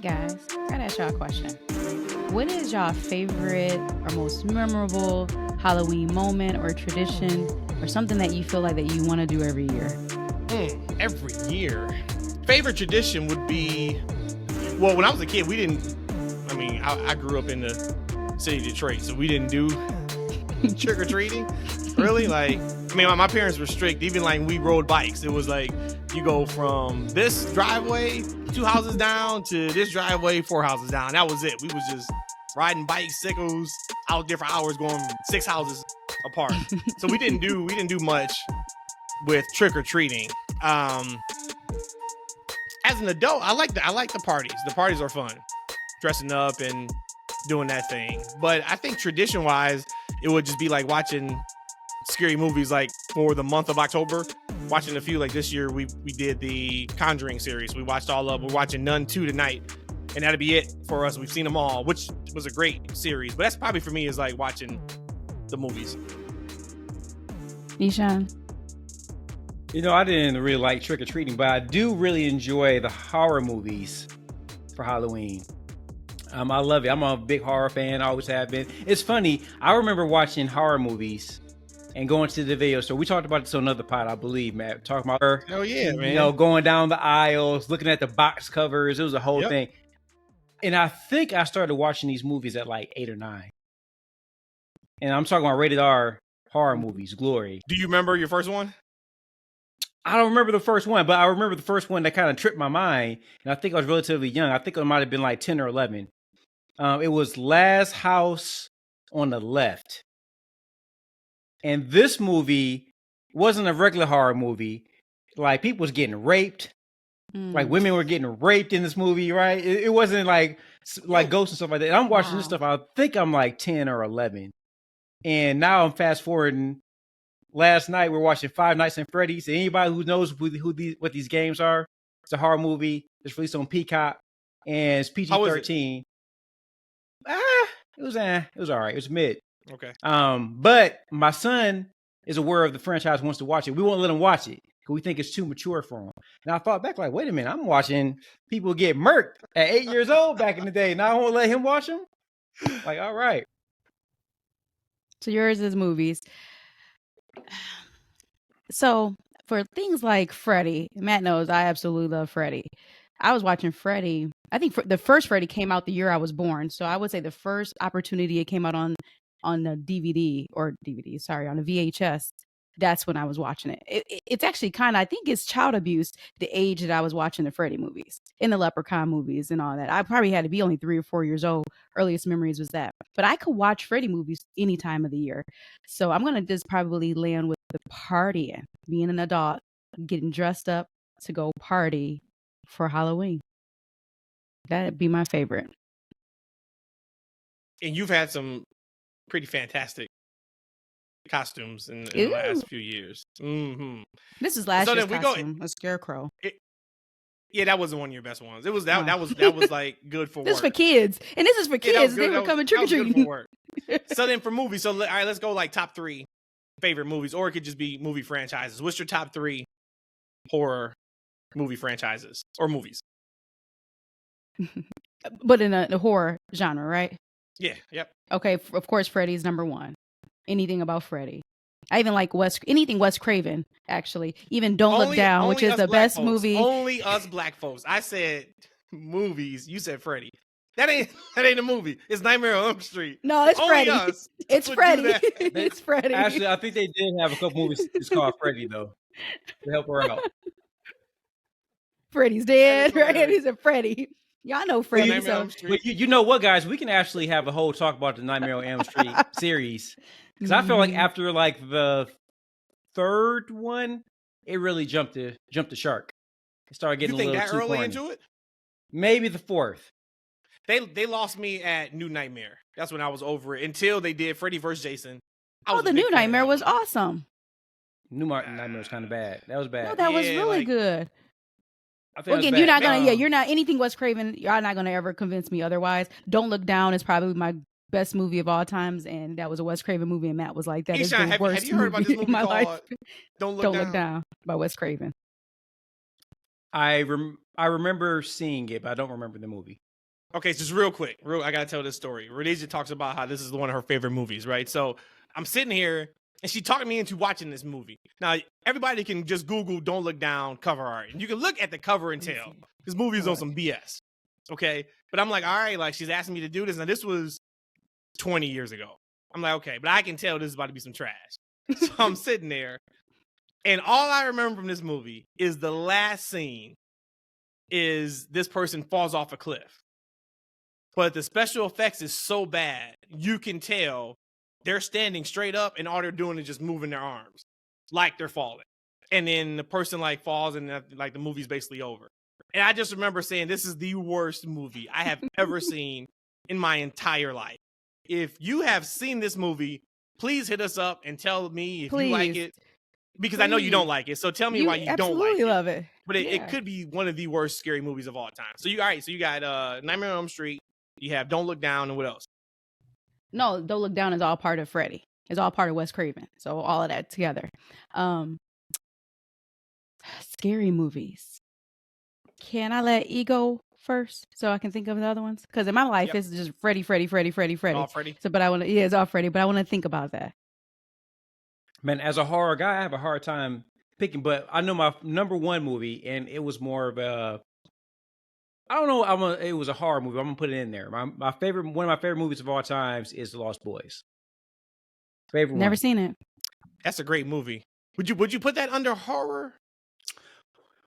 guys, I gotta ask y'all a question. What is y'all favorite or most memorable Halloween moment or tradition or something that you feel like that you want to do every year? Every year. Favorite tradition would be, well, when I was a kid, we didn't, I grew up in the city of Detroit, so we didn't do trick-or-treating. Really? My parents were strict. Even we rode bikes. It was like, you go from this driveway 2 houses down to this driveway 4 houses down. That was it. We was just riding bicycles out there for hours, going 6 houses apart. So we didn't do much with trick-or-treating. As an adult, I like the parties. The parties are fun, dressing up and doing that thing. But I think tradition-wise, it would just be like watching scary movies for the month of October. Watching a few, this year we did the Conjuring series. We watched all of them. We're watching Nun 2 tonight, and that'll be it for us. We've seen them all, which was a great series. But that's probably for me is watching the movies. Eshaun? I didn't really like trick-or-treating, but I do really enjoy the horror movies for Halloween. I love it. I'm a big horror fan. I always have been. It's funny. I remember watching horror movies and going to the video store. We talked about this on another pod, I believe, Matt. Talking about her. Oh, yeah, man. Going down the aisles, looking at the box covers. It was a whole thing. And I think I started watching these movies at 8 or 9. And I'm talking about rated R horror movies, Glory. Do you remember your first one? I don't remember the first one, but I remember the first one that kind of tripped my mind. And I think I was relatively young. I think it might have been 10 or 11. It was Last House on the Left. And this movie wasn't a regular horror movie. People was getting raped. Women were getting raped in this movie, right? It wasn't like ghosts and stuff like that. And I'm watching this stuff. I think I'm 10 or 11. And now I'm fast forwarding. Last night we're watching Five Nights at Freddy's. Anybody who knows what these games are, it's a horror movie. It's released on Peacock, and it's PG-13. It was all right. It was mid. Okay. But my son is aware of the franchise, wants to watch it. We won't let him watch it because we think it's too mature for him. And I thought back, wait a minute, I'm watching people get murked at 8 years old back in the day. Now I won't let him watch them. All right. So yours is movies. So for things like Freddy, Matt knows I absolutely love Freddy. I was watching Freddy. I think the first Freddy came out the year I was born. So I would say the first opportunity it came out on the DVD on the VHS. That's when I was watching it. It's actually I think it's child abuse, the age that I was watching the Freddy movies and the Leprechaun movies and all that. I probably had to be only 3 or 4 years old. Earliest memories was that. But I could watch Freddy movies any time of the year. So I'm going to just probably land with the partying, being an adult, getting dressed up to go party for Halloween. That'd be my favorite. And you've had some pretty fantastic costumes in the last few years. Mm-hmm. This is last year's costume, a scarecrow. That wasn't one of your best ones. It was that was good for work. This is for kids, and this is for kids. They were coming trick or treating. So then for movies, all right, let's go top 3 favorite movies, or it could just be movie franchises. What's your top 3 horror movie franchises or movies? But in the horror genre, right? Yeah. Yep. Okay. Of course, Freddy's number 1. Anything about Freddy. I even like anything Wes Craven, actually. Even Don't Look Down, which is the best movie. Only us black folks. I said movies. You said Freddy. That ain't a movie. It's Nightmare on Elm Street. No, it's Freddy. It's Freddy. It's Freddy. Actually, I think they did have a couple movies it's called Freddy, though, to help her out. Freddy's dead, right? He's a Freddy. Y'all know Freddy. But you know what, guys? We can actually have a whole talk about the Nightmare on Elm Street series. Because I feel like after the third one, it really jumped the shark. It started getting a little too corny. You think that early into it? Maybe the 4th. They lost me at New Nightmare. That's when I was over it. Until they did Freddy vs. Jason. The New Nightmare was awesome. New Nightmare was kind of bad. That was bad. No, that was really good. Again, you're not gonna. You're not anything Wes Craven. You're not gonna ever convince me otherwise. Don't Look Down is probably my best movie of all times, and that was a Wes Craven movie. And Matt was like, "That is the worst have you heard about this movie in my life." Don't Look Down by Wes Craven. I remember seeing it, but I don't remember the movie. Okay, just real quick. I got to tell this story. Rhodesia talks about how this is one of her favorite movies, right? So I'm sitting here, and she talked me into watching this movie. Now, everybody can just Google Don't Look Down cover art. And you can look at the cover and tell. This movie is on some BS. Okay? But I'm like, all right, like, she's asking me to do this. Now, this was 20 years ago. I'm like, okay, but I can tell this is about to be some trash. So I'm sitting there, and all I remember from this movie is the last scene is this person falls off a cliff. But the special effects is so bad, you can tell they're standing straight up and all they're doing is just moving their arms like they're falling. And then the person like falls and like the movie's basically over. And I just remember saying, this is the worst movie I have ever seen in my entire life. If you have seen this movie, please hit us up and tell me if you like it. Because I know you don't like it. So tell me why you don't like it. Absolutely love it. But it could be one of the worst scary movies of all time. So you got Nightmare on Elm Street. You have Don't Look Down, and what else? No, Don't Look Down is all part of Freddy. It's all part of Wes Craven. So all of that together. Scary movies. Can I let E go first so I can think of the other ones? Because in my life, it's just Freddy. All Freddy. So, but I want to, it's all Freddy. But I want to think about that. Man, as a horror guy, I have a hard time picking. But I know my number one movie, and it was more of a. I don't know. It was a horror movie. I'm gonna put it in there. My favorite, one of my favorite movies of all times is The Lost Boys. Favorite. Never seen it. That's a great movie. Would you put that under horror?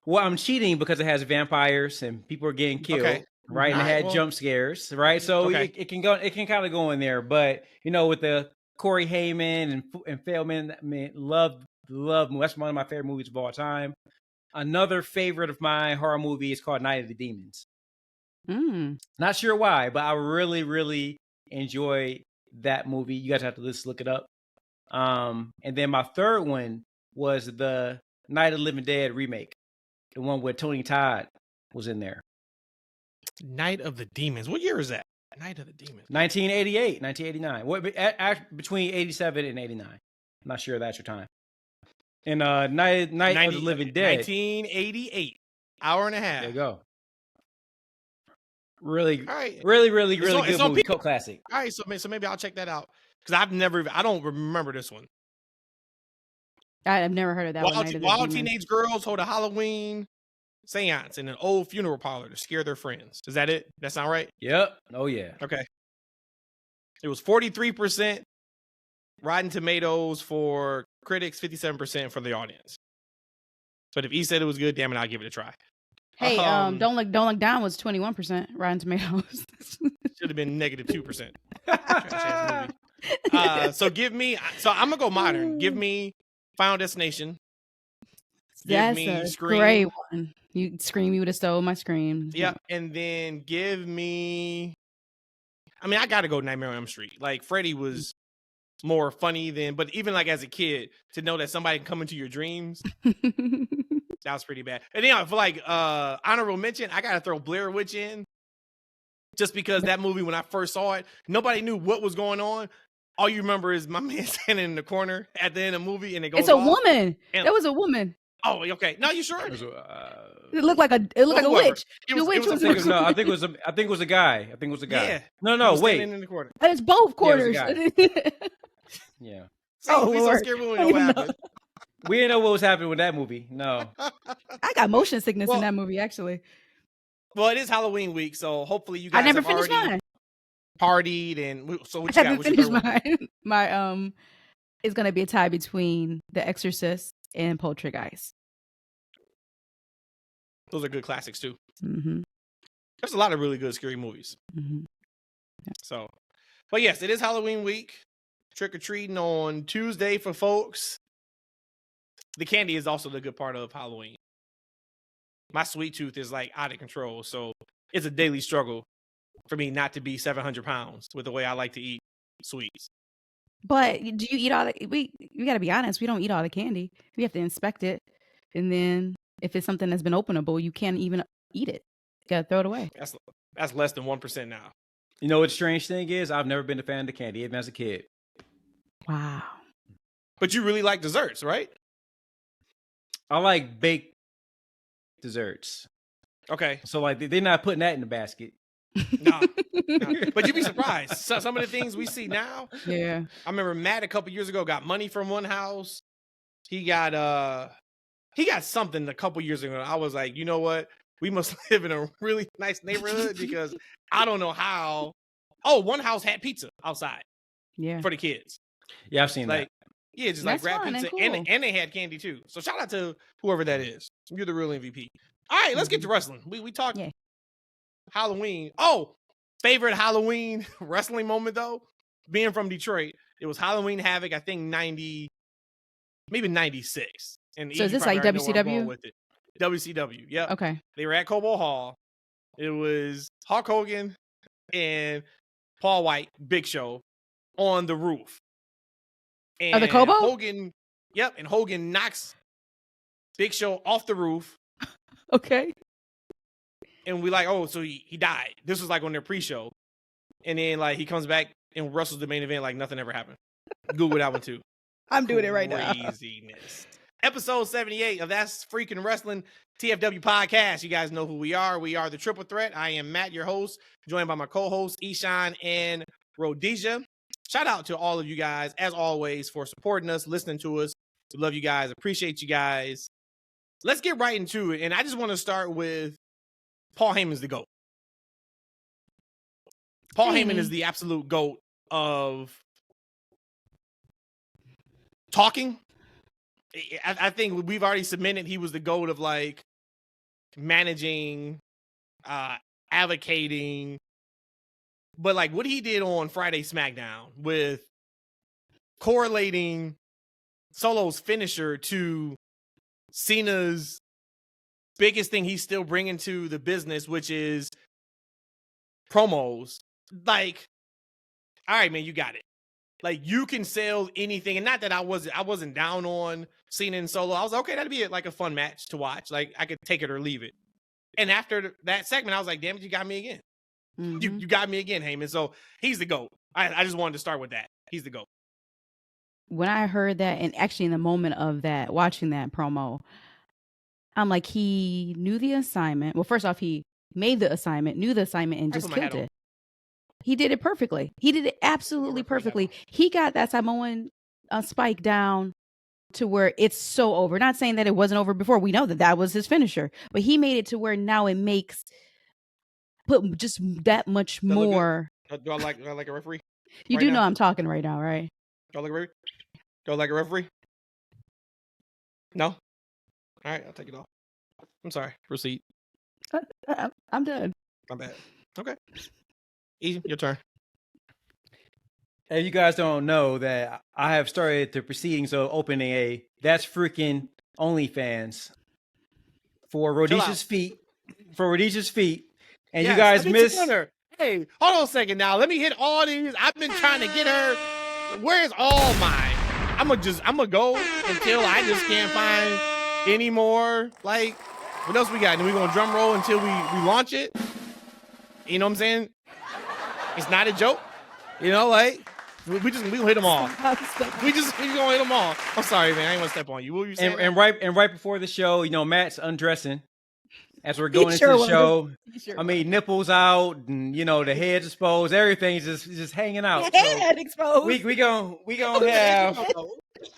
Well, I'm cheating because it has vampires and people are getting killed, right? And it had jump scares, right? So it can kind of go in there. But you know, with the Corey Heyman and Feldman, I mean, love. That's one of my favorite movies of all time. Another favorite of my horror movie is called Night of the Demons. Not sure why, but I really, really enjoy that movie. You guys have to just look it up. And then my third one was the Night of the Living Dead remake, the one where Tony Todd was in there. Night of the Demons. What year is that? Night of the Demons. 1988, 1989. What, between 87 and 89. I'm not sure that's your time. And Night of the Living Dead. 1988. Hour and a half. There you go. Really, all right. really good movie. Cult classic. All right, so maybe I'll check that out. Because I don't remember this one. I've never heard of that one. While teenage girls hold a Halloween seance in an old funeral parlor to scare their friends. Is that it? That sound right? Yep. Oh, yeah. Okay. It was 43% Rotten Tomatoes for critics, 57% for the audience. But if E said it was good, damn it, I'll give it a try. Hey, Don't Look Down was 21% Rotten Tomatoes. Should have been -2%. So I'm gonna go modern. Give me Final Destination. That's a Scream. great one. You Scream, you would have stole my Scream. Yeah, and then give me. I mean, I gotta go Nightmare on Elm Street. Like Freddy was more funny than, but even like as a kid, to know that somebody can come into your dreams, that was pretty bad. And then for like honorable mention, I gotta throw Blair Witch in, just because that movie, when I first saw it, nobody knew what was going on. All you remember is my man standing in the corner at the end of the movie, and it goes. It's a woman. It was a woman. Oh, okay. No, you sure? It looked like a witch. The witch was. I think it was a guy. Yeah. No, wait. In the corner. It's both corners. Yeah. We so scared we didn't know what happened. We didn't know what was happening with that movie. No. I got motion sickness in that movie, actually. Well, it is Halloween week, so hopefully you guys. I never finished mine. Partied and so what I you got? haven't finished mine. My it's gonna be a tie between The Exorcist and Poltergeist. Those are good classics too. Mm-hmm. There's a lot of really good scary movies. Mm-hmm. Yeah. So, but yes, it is Halloween week. Trick or treating on Tuesday for folks. The candy is also the good part of Halloween. My sweet tooth is like out of control, so it's a daily struggle for me not to be 700 pounds with the way I like to eat sweets. But do you eat all the? We got to be honest. We don't eat all the candy. We have to inspect it, and then if it's something that's been openable, you can't even eat it. You got to throw it away. That's less than 1% now. You know what the strange thing is? I've never been a fan of the candy, even as a kid. Wow. But you really like desserts, right? I like baked desserts. Okay. So like they're not putting that in the basket. No. But you'd be surprised. Some of the things we see now. Yeah. I remember Matt a couple years ago got money from one house. He got something a couple years ago. I was like, you know what? We must live in a really nice neighborhood because I don't know how. Oh, one house had pizza outside. Yeah. For the kids. Yeah, I've seen that. Yeah, just That's like grab fun pizza and cool. and they had candy too. So shout out to whoever that is. You're the real MVP. All right, let's get to wrestling. We talked Halloween. Oh, favorite Halloween wrestling moment though, being from Detroit, it was Halloween Havoc. I think 90, maybe 96. And So is this like WCW? With it. WCW. Yep. Okay. They were at Cobo Hall. It was Hulk Hogan and Paul White, Big Show, on the roof. And of the Cobo? Hogan, yep, and Hogan knocks Big Show off the roof. Okay. And we like, oh, so he died. This was like on their pre-show. And then like he comes back and wrestles the main event like nothing ever happened. Google that one too. I'm doing it right now. Craziness. Episode 78 of That's Freakin' Wrestling TFW podcast. You guys know who we are. We are the Triple Threat. I am Matt, your host, joined by my co-hosts, Eshaun and Rhodesia. Shout out to all of you guys, as always, for supporting us, listening to us. We love you guys. Appreciate you guys. Let's get right into it. And I just want to start with Paul Heyman's the GOAT. Paul Heyman is the absolute GOAT of talking. I think we've already submitted he was the GOAT of like managing, advocating. But like what he did on Friday SmackDown with correlating Solo's finisher to Cena's biggest thing he's still bringing to the business, which is promos. Like, all right, man, you got it. Like you can sell anything, and not that I wasn't down on Cena and Solo. I was like, okay, that'd be like a fun match to watch. Like I could take it or leave it. And after that segment, I was like, damn it, you got me again. You got me again, Heyman. So he's the GOAT. I just wanted to start with that. He's the GOAT. When I heard that, and actually in the moment of that, watching that promo, I'm like, he knew the assignment. Well, first off, he made the assignment, knew the assignment, and just killed it. He did it perfectly. He did it absolutely perfectly. He got that Samoan spike down to where it's so over. Not saying that it wasn't over before. We know that that was his finisher, but he made it to where now it makes put just that much more. Do I like a referee? You do know I'm talking right now, right? Do I like a referee? Do I like a referee? No? All right, I'll take it off. I'm sorry. Proceed. I'm done. My bad. Okay. Easy, your turn. Hey, you guys don't know that I have started the proceedings of opening a That's Freakin' OnlyFans for Rhodesia's feet. For Rhodesia's feet. And yes, you guys missed. Hey, hold on a second now. Let me hit all these. I've been trying to get her. Where's all mine? I'm gonna go until I just can't find any more. Like, what else we got? And we're gonna drum roll until we launch it. You know what I'm saying? It's not a joke. You know, like we gonna hit them all. We gonna hit them all. I'm sorry, man. I ain't want to step on you. What were you saying? And right before the show, you know, Matt's undressing as we're going into the show. I mean, nipples out, and you know, the head's exposed. Everything's just hanging out. Head exposed. We gonna have.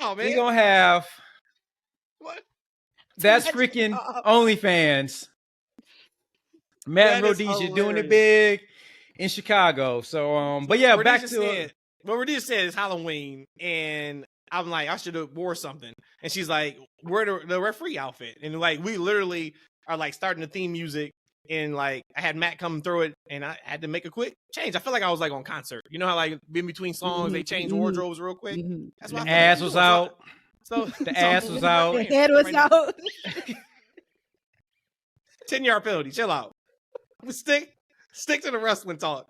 Oh, man. We gonna have. What? That's Freakin' OnlyFans. Matt and Rhodesia doing it big in Chicago. So, but yeah, back to what Rhodesia said is Halloween, and I'm like, I should have wore something, and she's like, wear the referee outfit, and like we literally are like starting the theme music, and like I had Matt come through it, and I had to make a quick change. I feel like I was like on concert. You know how like in between songs they change wardrobes real quick. That's why the ass was out. So the ass was out. The head was out. 10-yard penalty. Chill out. Stick to the wrestling talk.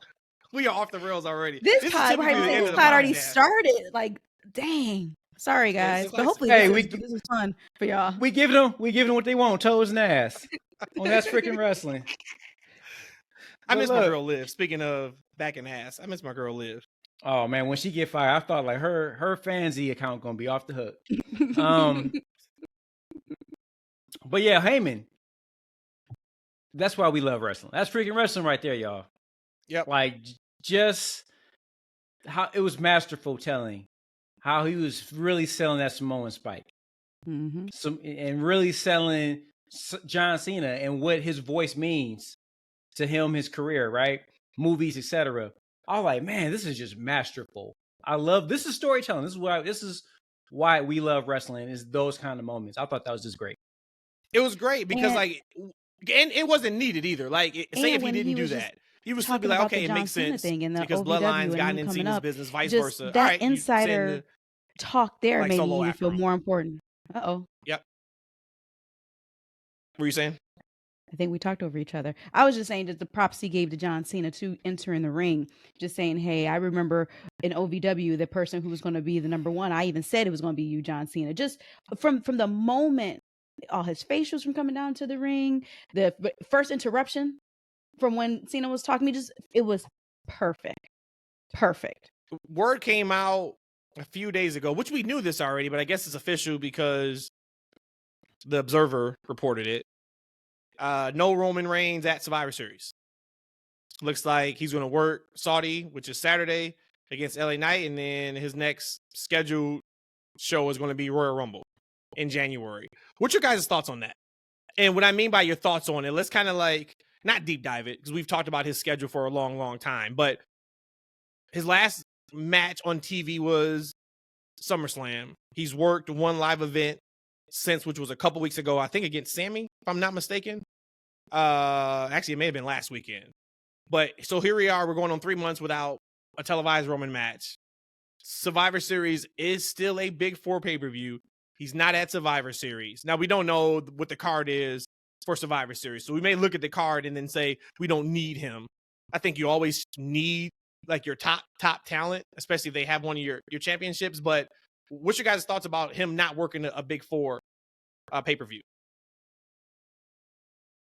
We are off the rails already. This pod already started. Like, dang. Sorry, guys, but hopefully this is fun for y'all. We give them what they want, toes and ass. Oh, That's Freakin' Wrestling. I miss my girl Liv. Speaking of back and ass, I miss my girl Liv. Oh man, when she get fired, I thought like her Fansy account gonna be off the hook. But yeah, Heyman. That's why we love wrestling. That's Freakin' Wrestling right there, y'all. Yep. Like just how it was masterful telling how he was really selling that Samoan spike. Mm-hmm. And really selling John Cena and what his voice means to him, his career, right? Movies, etc. I was like, man, this is just masterful. I love this is storytelling. This is why we love wrestling, is those kind of moments. I thought that was just great. It was great because and it wasn't needed either. Like say if he didn't do that, he would still be like, okay, it makes sense because Bloodline's gotten into Cena's business, vice versa. That all right, insider talk there made me feel more important. Yep. What were you saying? I think we talked over each other. I was just saying that the props he gave to John Cena to enter in the ring, just saying, hey, I remember in OVW, the person who was going to be the number one, I even said it was going to be you, John Cena. Just from the moment, all his facials from coming down to the ring, the first interruption from when Cena was talking, it was perfect. Perfect. Word came out a few days ago, which we knew this already, but I guess it's official because the Observer reported it. No Roman Reigns at Survivor Series. Looks like he's going to work Saudi, which is Saturday, against LA Knight, and then his next scheduled show is going to be Royal Rumble in January. What's your guys' thoughts on that? And what I mean by your thoughts on it, let's kind of like, not deep dive it, because we've talked about his schedule for a long, long time, but his last match on TV was SummerSlam. He's worked one live event since, which was a couple weeks ago, I think against Sammy, if I'm not mistaken. Actually, it may have been last weekend. But so here we are. We're going on 3 months without a televised Roman match. Survivor Series is still a Big Four pay-per-view. He's not at Survivor Series. Now, we don't know what the card is for Survivor Series. So we may look at the card and then say, we don't need him. I think you always need like your top talent, especially if they have one of your championships. But what's your guys' thoughts about him not working a Big Four pay-per-view?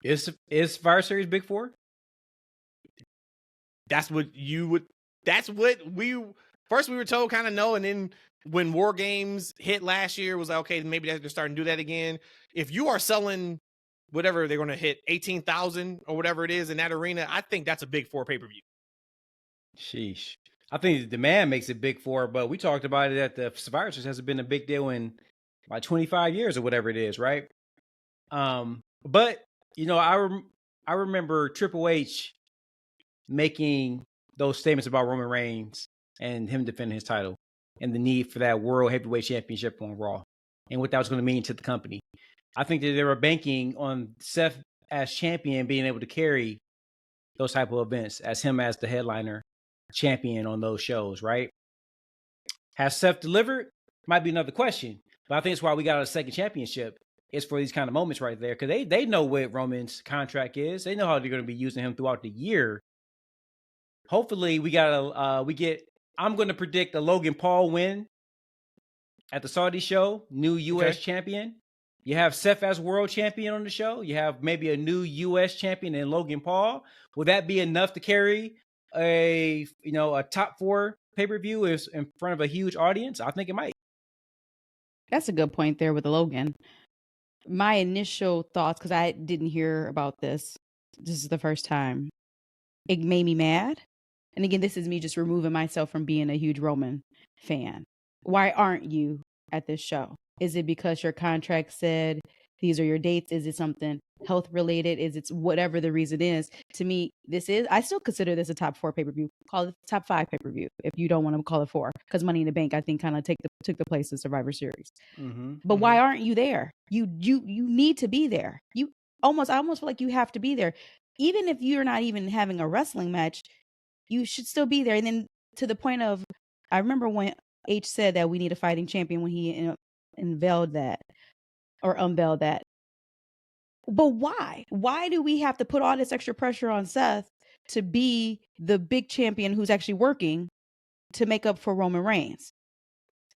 Is Survivor Series Big Four? That's what we were told kind of no. And then when War Games hit last year, it was like, okay, maybe they're starting to do that again. If you are selling whatever they're going to hit 18,000 or whatever it is in that arena, I think that's a Big Four pay-per-view. Sheesh. I think the demand makes it Big Four, but we talked about it at the Survivor Series hasn't been a big deal in like 25 years or whatever it is, right? But you know, I remember Triple H making those statements about Roman Reigns and him defending his title and the need for that World Heavyweight Championship on Raw and what that was going to mean to the company. I think that they were banking on Seth as champion being able to carry those type of events as him as the headliner champion on those shows, right? Has Seth delivered? Might be another question, but I think it's why we got a second championship. It's for these kind of moments right there, because they know what Roman's contract is. They know how they're going to be using him throughout the year. Hopefully, I'm going to predict a Logan Paul win at the Saudi show, new U.S. champion. You have Seth as world champion on the show. You have maybe a new U.S. champion in Logan Paul. Will that be enough to carry a top four pay-per-view in front of a huge audience? I think it might. That's a good point there with Logan. My initial thoughts, because I didn't hear about this is the first time, it made me mad. And again, this is me just removing myself from being a huge Roman fan. Why aren't you at this show? Is it because your contract said these are your dates? Is it something health related? Is it whatever the reason is? To me, I still consider this a top four pay-per-view. Call it top five pay-per-view if you don't want to call it four, because Money in the Bank, I think, kind of took the place of Survivor Series. But why aren't you there? You need to be there. I almost feel like you have to be there. Even if you're not even having a wrestling match, you should still be there. And then to the point of, I remember when H said that we need a fighting champion when he unveiled that. But why? Why do we have to put all this extra pressure on Seth to be the big champion who's actually working to make up for Roman Reigns?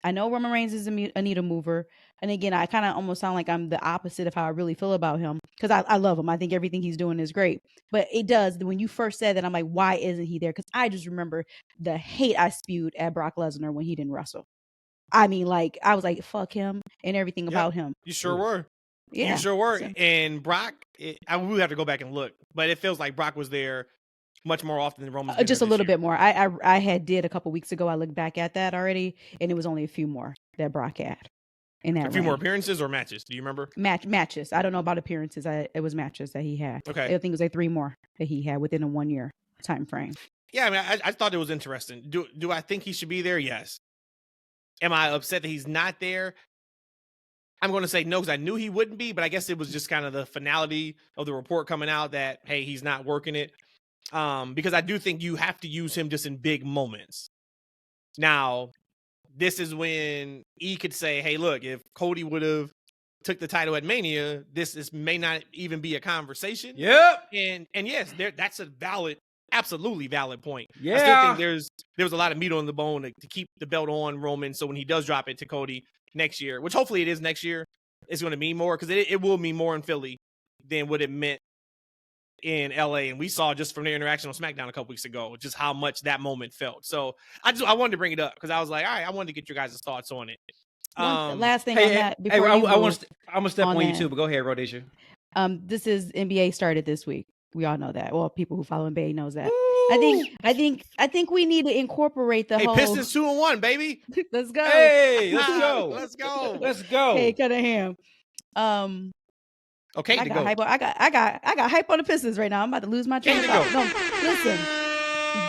I know Roman Reigns is a needle mover. And again, I kind of almost sound like I'm the opposite of how I really feel about him, because I love him. I think everything he's doing is great. But it does, when you first said that, I'm like, why isn't he there? Because I just remember the hate I spewed at Brock Lesnar when he didn't wrestle. I mean, like, I was like, fuck him and everything about him. You sure were. Yeah. You sure were. And Brock, we have to go back and look, but it feels like Brock was there much more often than Roman's just a little bit more. I had did a couple weeks ago. I looked back at that already, and it was only a few more that Brock had in that. A few more appearances or matches? Do you remember? Matches. I don't know about appearances. It was matches that he had. Okay. I think it was like 3 more that he had within a 1 year time frame. Yeah, I mean, I thought it was interesting. Do I think he should be there? Yes. Am I upset that he's not there? I'm going to say no, because I knew he wouldn't be, but I guess it was just kind of the finality of the report coming out that, hey, he's not working it. Because I do think you have to use him just in big moments. Now, this is when E could say, hey, look, if Cody would have took the title at Mania, this may not even be a conversation. Yep. And yes, that's a absolutely valid point. Yeah. I still think there was a lot of meat on the bone to keep the belt on Roman. So when he does drop it to Cody next year, which hopefully it is next year, it's going to mean more, because it will mean more in Philly than what it meant in LA. And we saw just from their interaction on SmackDown a couple weeks ago, just how much that moment felt. So I wanted to bring it up because I was like, all right, I wanted to get your guys' thoughts on it. Last thing on that before I'm gonna step on you too, but go ahead, Rhodesia. This is NBA started this week. We all know that. Well, people who follow NBA knows that. Woo! I think we need to incorporate the whole Pistons 2-1, baby. Let's go. Hey, let's go. Let's go. Let's go. Hey, Cunningham. Okay, I got hype on the Pistons right now. I'm about to lose my train of thought. No, listen.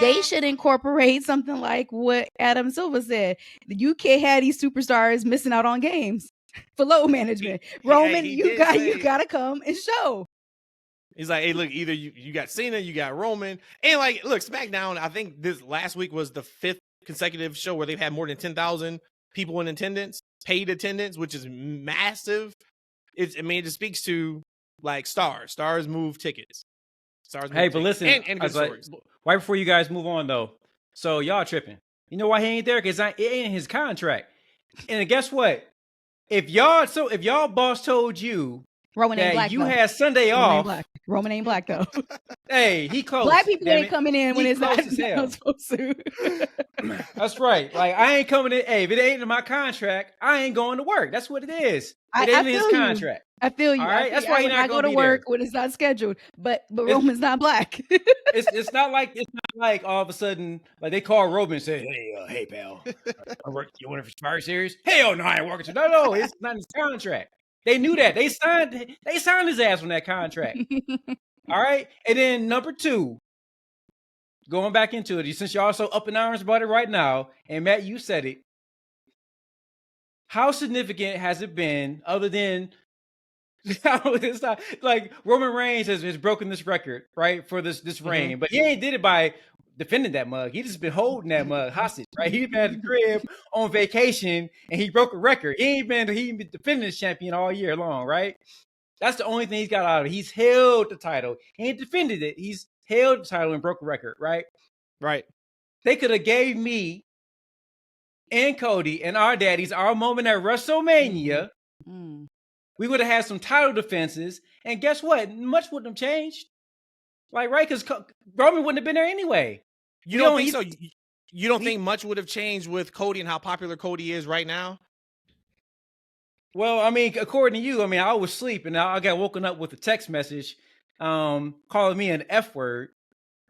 They should incorporate something like what Adam Silver said. You can't have these superstars missing out on games for load management. Roman, you gotta come and show. He's like, hey, look, either you got Cena, you got Roman, and like, look, SmackDown. I think this last week was the 5th consecutive show where they've had more than 10,000 people in attendance, paid attendance, which is massive. It just speaks to like stars. Stars move tickets. Stars. Move but listen, and good stories. Right before you guys move on though, so y'all tripping. You know why he ain't there? Because it ain't in his contract. And guess what? If y'all boss told you Roman ain't black, you though. had Sunday off. Roman ain't black though. Hey, he close. Black people ain't coming in when it's not supposed to. That's right. Like, I ain't coming in. Hey, if it ain't in my contract, I ain't going to work. That's what it is. It ain't in his contract. I feel you. All right? That's why he's not going to work when it's not scheduled. But Roman's not black. it's not like all of a sudden like they call Roman and say, hey pal, you want to Survivor Series? Hell no, I ain't working. No, it's not in his contract. They knew that. They signed his ass on that contract. All right. And then number 2, going back into it, since y'all so up in arms about it right now, and Matt, you said it. How significant has it been other than it's not, like Roman Reigns has broken this record, right, for this reign, but he ain't did it by defending that mug. He just been holding that mug hostage, right? He been at the crib on vacation and he broke a record. He ain't been defending this champion all year long, right? That's the only thing he's got out of it. He's held the title. He ain't defended it. He's held the title and broke a record, right? Right. They could have gave me and Cody and our daddies our moment at WrestleMania. We would have had some title defenses. And guess what? Much wouldn't have changed. Like, right? Because Roman wouldn't have been there anyway. You don't think so? You don't think much would have changed with Cody and how popular Cody is right now? Well, I mean, according to you, I mean, I was asleep and I got woken up with a text message calling me an F word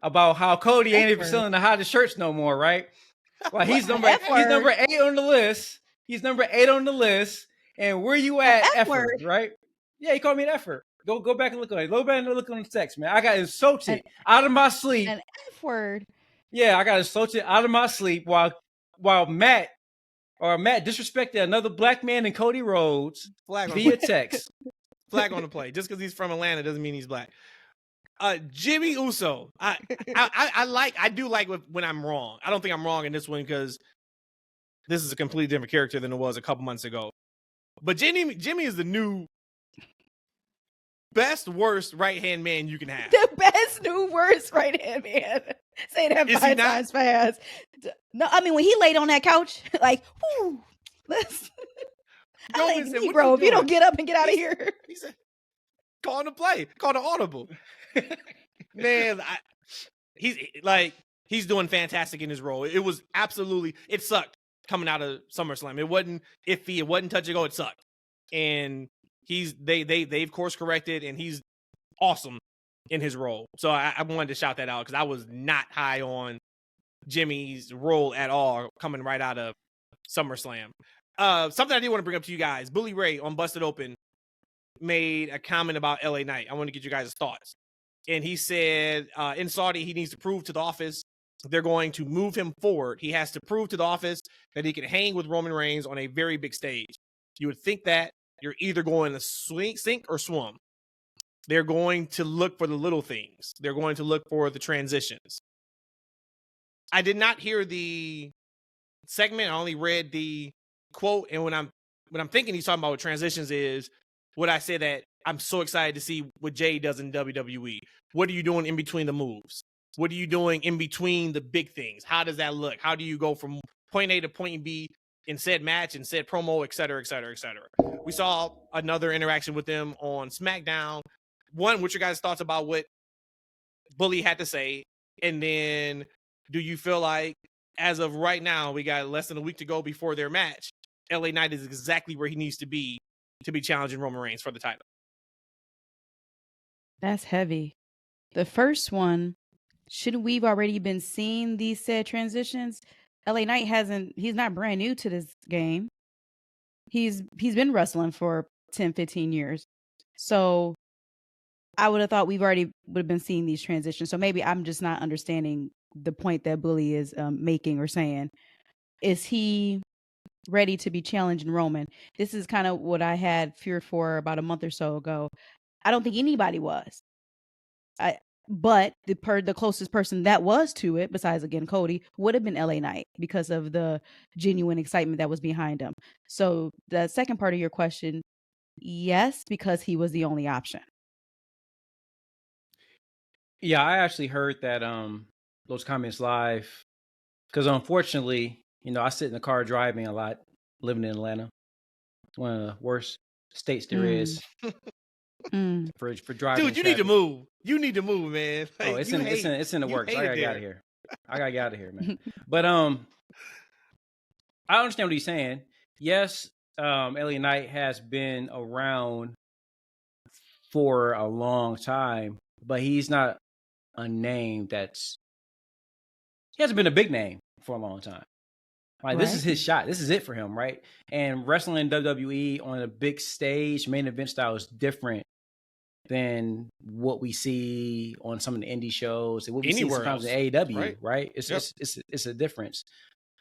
about how Cody ain't even selling the hottest shirts no more, right? Like, he's number 8 on the list. He's number 8 on the list. And where you at, F word, right? Yeah, he called me an F word. Go back and look on it. Go back and look on the text, man. I got insulted out of my sleep. An F word. Yeah, I got insulted out of my sleep while Matt disrespected another black man in Cody Rhodes via text. Flag on the play. Just because he's from Atlanta doesn't mean he's black. Jimmy Uso. I do like when I'm wrong. I don't think I'm wrong in this one because this is a completely different character than it was a couple months ago. But Jimmy is the new best, worst right-hand man you can have. The best, new, worst right-hand man. Say that 5 times fast. No, I mean, when he laid on that couch, like, whoo, let's... bro, if you don't get up and get out of here. He said, call the play. Call the audible. Man, he's doing fantastic in his role. It was absolutely... It sucked coming out of SummerSlam. It wasn't iffy. It wasn't touch and go. It sucked. And they've course corrected, and he's awesome in his role. So I wanted to shout that out because I was not high on Jimmy's role at all coming right out of SummerSlam. Something I did want to bring up to you guys. Bully Ray on Busted Open made a comment about LA Knight. I want to get you guys' thoughts. And he said in Saudi, he needs to prove to the office they're going to move him forward. He has to prove to the office that he can hang with Roman Reigns on a very big stage. You would think that you're either going to sink or swim. They're going to look for the little things. They're going to look for the transitions. I did not hear the segment. I only read the quote. And when I'm thinking he's talking about what transitions is, what I said that I'm so excited to see what Jay does in WWE. What are you doing in between the moves? What are you doing in between the big things? How does that look? How do you go from point A to point B in said match and said promo, et cetera, et cetera, et cetera? We saw another interaction with them on SmackDown. One, what's your guys' thoughts about what Bully had to say? And then do you feel like as of right now, we got less than a week to go before their match, LA Knight is exactly where he needs to be challenging Roman Reigns for the title? That's heavy. The first one, shouldn't we've already been seeing these said transitions? LA Knight he's not brand new to this game. He's been wrestling for 10, 15 years. So I would have thought would have been seeing these transitions. So maybe I'm just not understanding the point that Bully is making or saying. Is he ready to be challenging Roman? This is kind of what I had feared for about a month or so ago. I don't think anybody was. But the closest person that was to it, besides again Cody, would have been LA Knight because of the genuine excitement that was behind him. So the second part of your question, yes, because he was the only option. Yeah, I actually heard that those comments live because unfortunately, I sit in the car driving a lot, living in Atlanta, one of the worst states there is. For driving. Dude, you need to move. You need to move, man. Like, it's in the works. I gotta get out of here. I gotta get out of here, man. But I understand what he's saying. Yes, LA Knight has been around for a long time, but he's not a name he hasn't been a big name for a long time. Like, This is his shot. This is it for him, right? And wrestling in WWE on a big stage, main event style is different than what we see on some of the indie shows and what we see sometimes in AEW, right? It's a difference.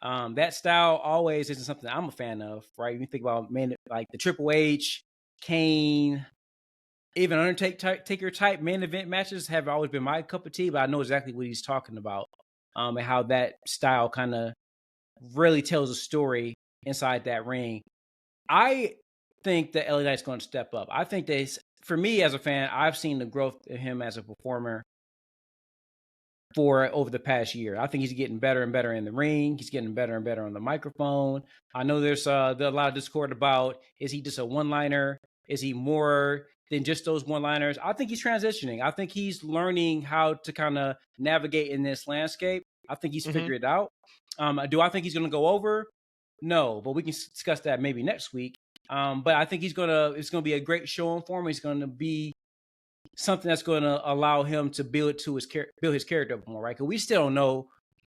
That style always isn't something I'm a fan of, right? When you think about like the Triple H, Kane, even Undertaker type main event matches have always been my cup of tea, but I know exactly what he's talking about, and how that style kind of really tells a story inside that ring. I think that LA Knight's going to step up. I think that for me as a fan, I've seen the growth in him as a performer over the past year. I think he's getting better and better in the ring. He's getting better and better on the microphone. I know there's a lot of discord about, is he just a one-liner? Is he more than just those one-liners? I think he's transitioning. I think he's learning how to kind of navigate in this landscape. I think he's figured it out. Do I think he's going to go over? No, but we can discuss that maybe next week. But I think it's going to be a great showing for him. It's going to be something that's going to allow him to build his character up more, right? Because we still don't know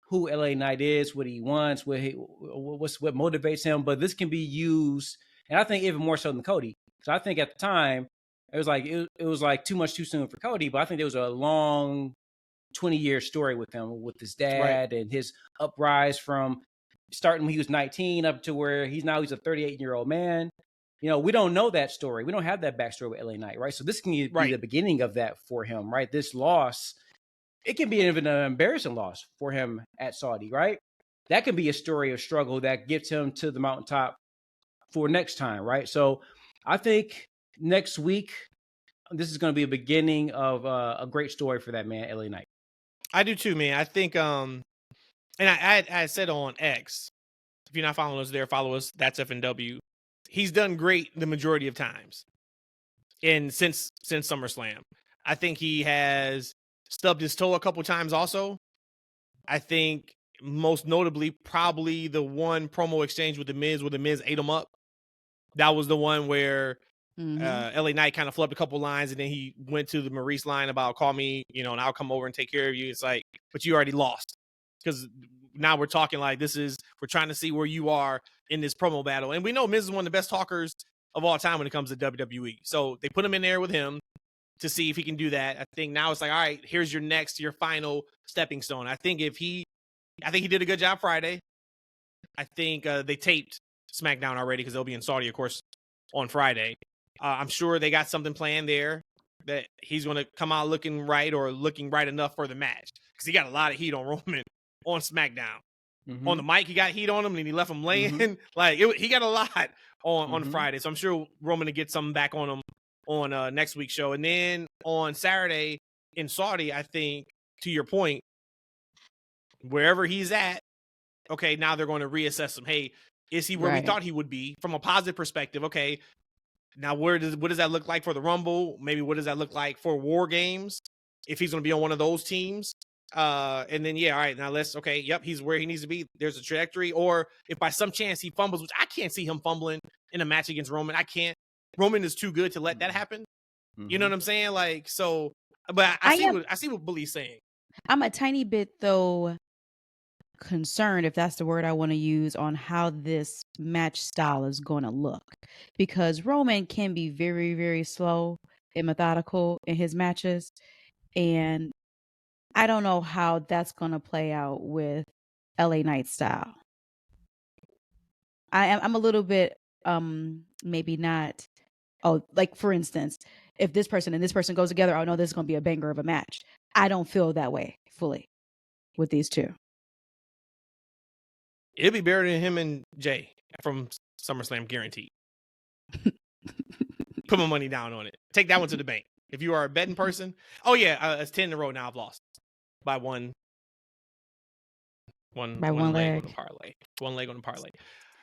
who LA Knight is, what he wants, what motivates him. But this can be used, and I think even more so than Cody. So I think at the time it was like too much too soon for Cody. But I think there was a long 20-year story with him, with his dad and his uprise from starting when he was 19 up to where he's a 38-year-old man. We don't know that story. We don't have that backstory with LA Knight, right? So this can be the beginning of that for him, right? This loss, it can be even an embarrassing loss for him at Saudi, right? That can be a story of struggle that gets him to the mountaintop for next time, right? So I think next week, this is going to be a beginning of a great story for that man, LA Knight. I do too, man. I think, and I said on X, if you're not following us there, follow us. That's FNW. He's done great the majority of times, and since SummerSlam, I think he has stubbed his toe a couple times. Also, I think most notably, probably the one promo exchange with the Miz, where the Miz ate him up. That was the one where LA Knight kind of flubbed a couple lines, and then he went to the Maurice line about call me, and I'll come over and take care of you. It's like, but you already lost, because now we're talking like we're trying to see where you are in this promo battle. And we know Miz is one of the best talkers of all time when it comes to WWE. So they put him in there with him to see if he can do that. I think now it's like, all right, here's your final stepping stone. I think he did a good job Friday. I think they taped SmackDown already, because they'll be in Saudi, of course, on Friday. I'm sure they got something planned there that he's going to come out looking right, or looking right enough for the match, because he got a lot of heat on Roman on SmackDown. On the mic, he got heat on him, and he left him laying. He got a lot on Friday. So I'm sure Roman will get something back on him on next week's show. And then on Saturday in Saudi, I think, to your point, wherever he's at, okay, now they're going to reassess him. Hey, is he where we thought he would be from a positive perspective? Okay, now what does that look like for the Rumble? Maybe what does that look like for War Games, if he's going to be on one of those teams? And then, all right, now he's where he needs to be. There's a trajectory. Or if by some chance he fumbles, which I can't see him fumbling in a match against Roman. I can't. Roman is too good to let that happen. You know what I'm saying? But I see what Bully's saying. I'm a tiny bit, though, concerned, if that's the word I want to use, on how this match style is going to look, because Roman can be very, very slow and methodical in his matches, and I don't know how that's going to play out with LA Knight style. I'm a little bit maybe not. Oh, like for instance, if this person and this person goes together, I know this is going to be a banger of a match. I don't feel that way fully with these two. It'll be better than him and Jay from SummerSlam, guaranteed. Put my money down on it. Take that one to the bank. If you are a betting person. Oh, yeah. It's 10 in a row now. I've lost by one leg on the parlay. One leg on the parlay.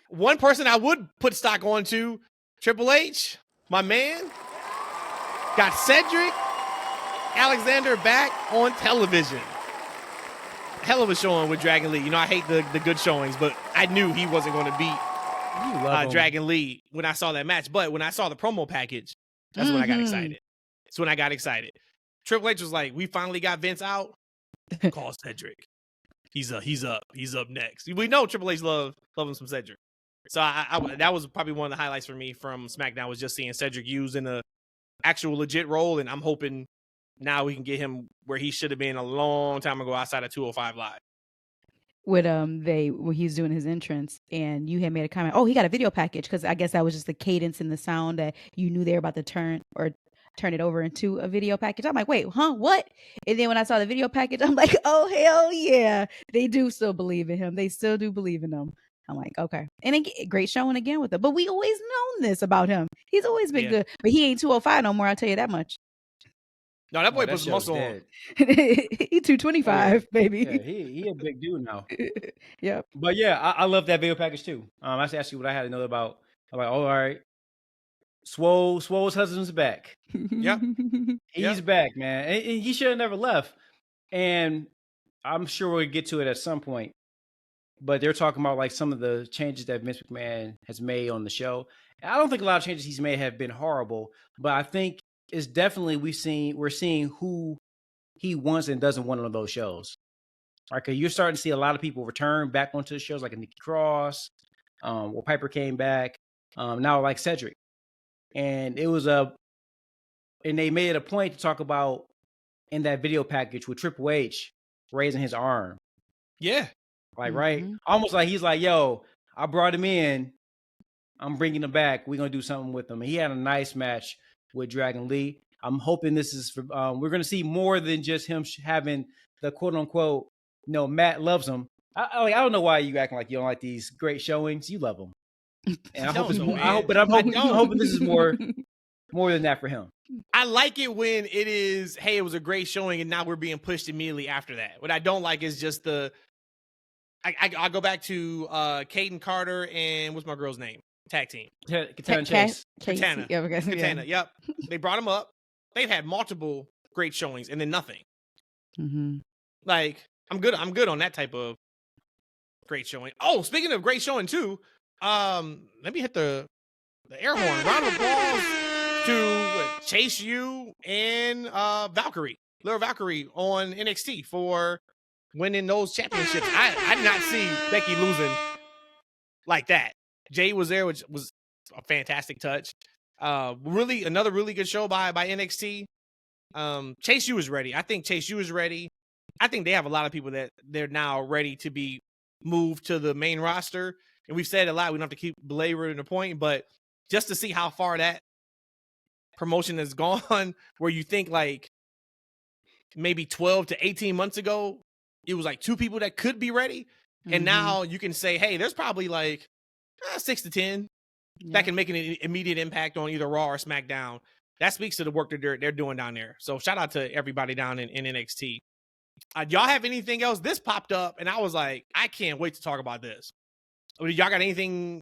One person I would put stock on to, Triple H, my man, got Cedric Alexander back on television. Hell of a showing with Dragon Lee. I hate the good showings, but I knew he wasn't going to beat Dragon Lee when I saw that match. But when I saw the promo package, that's when I got excited. That's when I got excited. Triple H was like, we finally got Vince out. Call Cedric. He's up next. We know Triple H loving some Cedric. So that was probably one of the highlights for me from SmackDown, was just seeing Cedric used in a actual legit role, and I'm hoping now we can get him where he should have been a long time ago outside of 205 Live. When he's doing his entrance, and you had made a comment, oh, he got a video package, because I guess that was just the cadence and the sound that you knew they were about to turn it over into a video package. I'm like, wait, what? And then when I saw the video package, I'm like, oh, hell yeah. They do still believe in him. They still do believe in him. I'm like, okay. And great showing again with him. But we always known this about him. He's always been good. But he ain't 205 no more, I'll tell you that much. No, that boy puts muscle on. He 225, baby. Yeah, he a big dude now. Yep. But yeah, I love that video package too. That's actually what I had to know about. I'm like, oh, all right. Swole's husband's back. Yep. He's back, man. And he should have never left. And I'm sure we'll get to it at some point. But they're talking about like some of the changes that Vince McMahon has made on the show. I don't think a lot of changes he's made have been horrible, but I think it's definitely we're seeing who he wants and doesn't want on those shows. Like you're starting to see a lot of people return back onto the shows, like a Nikki Cross, well, Piper came back, now like Cedric, and it was and they made it a point to talk about in that video package with Triple H raising his arm. Yeah. Like, right? Almost like he's like, yo, I brought him in. I'm bringing him back. We're going to do something with him. And he had a nice match with Dragon Lee. I'm hoping this is for, we're going to see more than just him having the quote unquote, Matt loves him. I don't know why you acting like you don't like these great showings. You love them. And I'm hoping this is more than that for him. I like it when it is, hey, it was a great showing and now we're being pushed immediately after that. What I don't like is just I go back to Caden Carter and what's my girl's name? Tag team. Katana Chase. Katana. Yep. They brought him up. They've had multiple great showings and then nothing. Mm-hmm. Like, I'm good on that type of great showing. Oh, speaking of great showing too, let me hit the air horn. Round of applause to Chase U and Valkyrie, Little Valkyrie on NXT for winning those championships. I did not see Becky losing like that. Jade was there, which was a fantastic touch. Another really good show by NXT. Chase U is ready. I think Chase U is ready. I think they have a lot of people that they're now ready to be moved to the main roster. And we've said a lot. We don't have to keep belaboring the point, but just to see how far that promotion has gone, where you think like maybe 12 to 18 months ago, it was like 2 people that could be ready. And now you can say, hey, there's probably like 6 to 10 that can make an immediate impact on either Raw or SmackDown. That speaks to the work that they're doing down there. So shout out to everybody down in NXT. Y'all have anything else? This popped up, and I was like, I can't wait to talk about this. Y'all got anything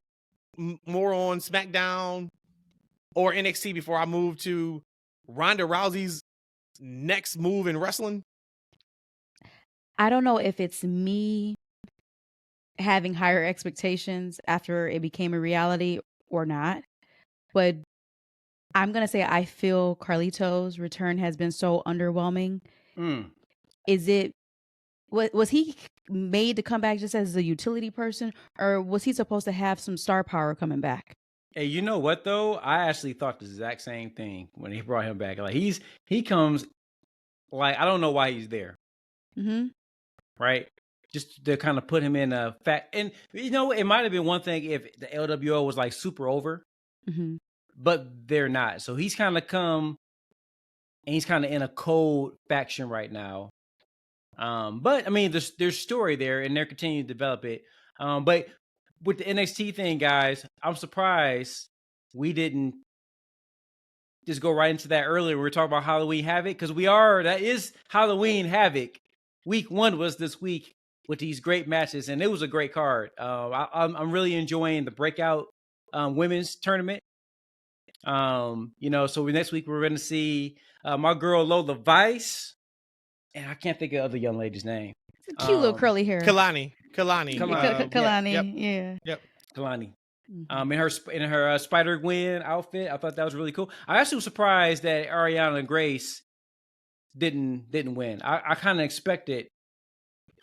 more on SmackDown or NXT before I move to Ronda Rousey's next move in wrestling? I don't know if it's me having higher expectations after it became a reality or not, but I'm going to say I feel Carlito's return has been so underwhelming. Is it, was he made to come back just as a utility person, or was he supposed to have some star power coming back? Hey, you know what though? I actually thought the exact same thing when he brought him back. Like he comes, like, I don't know why he's there. Right? Just to kind of put him in a fact. And you know, it might have been one thing if the LWO was like super over, but they're not. So he's kind of come and he's kind of in a cold faction right now. But I mean, there's story there, and they're continuing to develop it. But with the NXT thing, guys, I'm surprised we didn't just go right into that earlier. We were talking about Halloween Havoc, because that is Halloween Havoc. Week 1 was this week with these great matches, and it was a great card. I'm really enjoying the breakout women's tournament. So next week we're going to see my girl Lola Vice. And I can't think of the other young lady's name. It's a cute little curly hair. Kalani. Kalani. Yep. Kalani. In her Spider Gwen outfit, I thought that was really cool. I actually was surprised that Ariana Grace didn't win. I kind of expected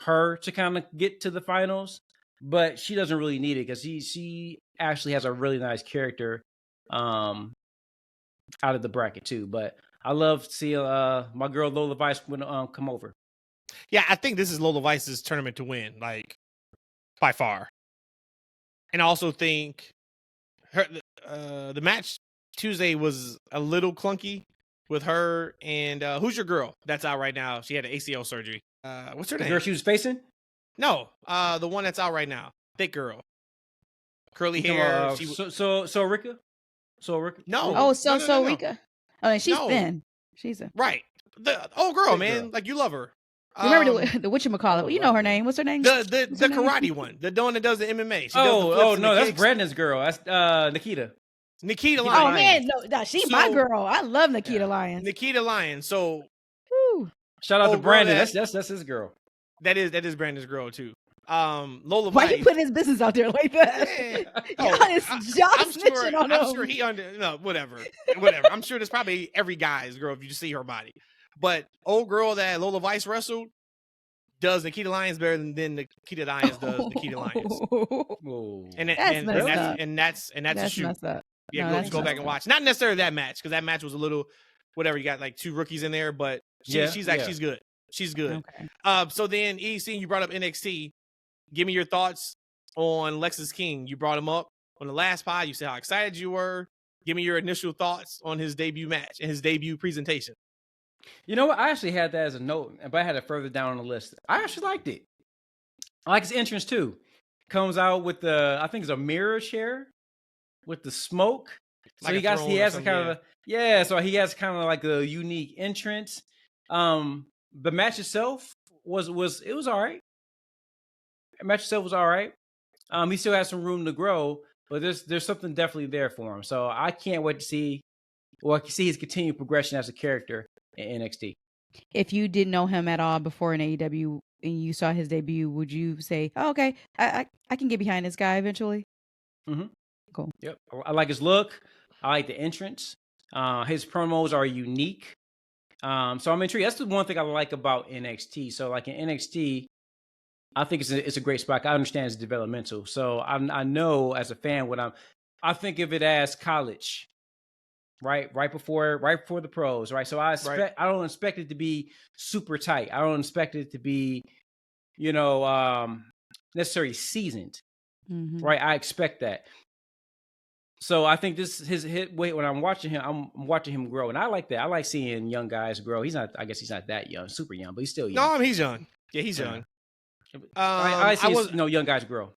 her to kind of get to the finals, but she doesn't really need it because she actually has a really nice character out of the bracket too. But I love to see my girl Lola Vice come over. Yeah, I think this is Lola Vice's tournament to win, like, by far. And I also think the match Tuesday was a little clunky with her and who's your girl that's out right now? She had an ACL surgery. What's her name? The girl she was facing? No, the one that's out right now. Thick girl. Curly hair. So Rika? No. Oh, so Rika. Oh, and she's thin. She's right. The old girl, man. Like, you love her. Remember the whatchamacallit? You know her name. What's her name? The karate one. The one that does the MMA. That's Brandon's girl. That's Nikita. Nikita Lyons. Oh man, no, she's my girl. I love Nikita Lyons. Nikita Lyons. So shout out to Brandon. That's his girl. That is Brandon's girl too. Lola Why Vice. you put his business out there like that? I'm sure he whatever. I'm sure there's probably every guy's girl if you just see her body. But old girl that Lola Vice wrestled does Nikita Lyons better than Nikita Lyons does Nikita Lyons. And that's a shoot. Messed up. Yeah, go back and watch. Not necessarily that match, because that match was a little whatever. You got like 2 rookies in there, but she's good. She's good. Okay. So then EC, you brought up NXT. Give me your thoughts on Lexis King. You brought him up on the last pod. You said how excited you were. Give me your initial thoughts on his debut match and his debut presentation. You know what? I actually had that as a note, but I had it further down on the list. I actually liked it. I like his entrance too. Comes out with I think it's a mirror chair with the smoke. So he has a kind of so he has kind of like a unique entrance. The match itself was all right. The match itself was all right. He still has some room to grow, but there's something definitely there for him. So I can't wait to see his continued progression as a character in NXT. If you didn't know him at all before in AEW and you saw his debut, would you say, "Oh, okay, I can get behind this guy eventually"? Mm-hmm. Cool. Yep. I like his look. I like the entrance. His promos are unique. So I'm intrigued. That's the one thing I like about NXT. So like in NXT, I think it's a great spot. I understand it's developmental. So I know as a fan I think of it as college, right before the pros, right? So I don't expect it to be super tight. I don't expect it to be, necessarily seasoned, right? I expect that. So I think this his hit. Wait, when I'm watching him grow, and I like that. I like seeing young guys grow. I guess he's not that young, super young, but he's still young. No, he's young. Yeah, he's young. I see young guys grow.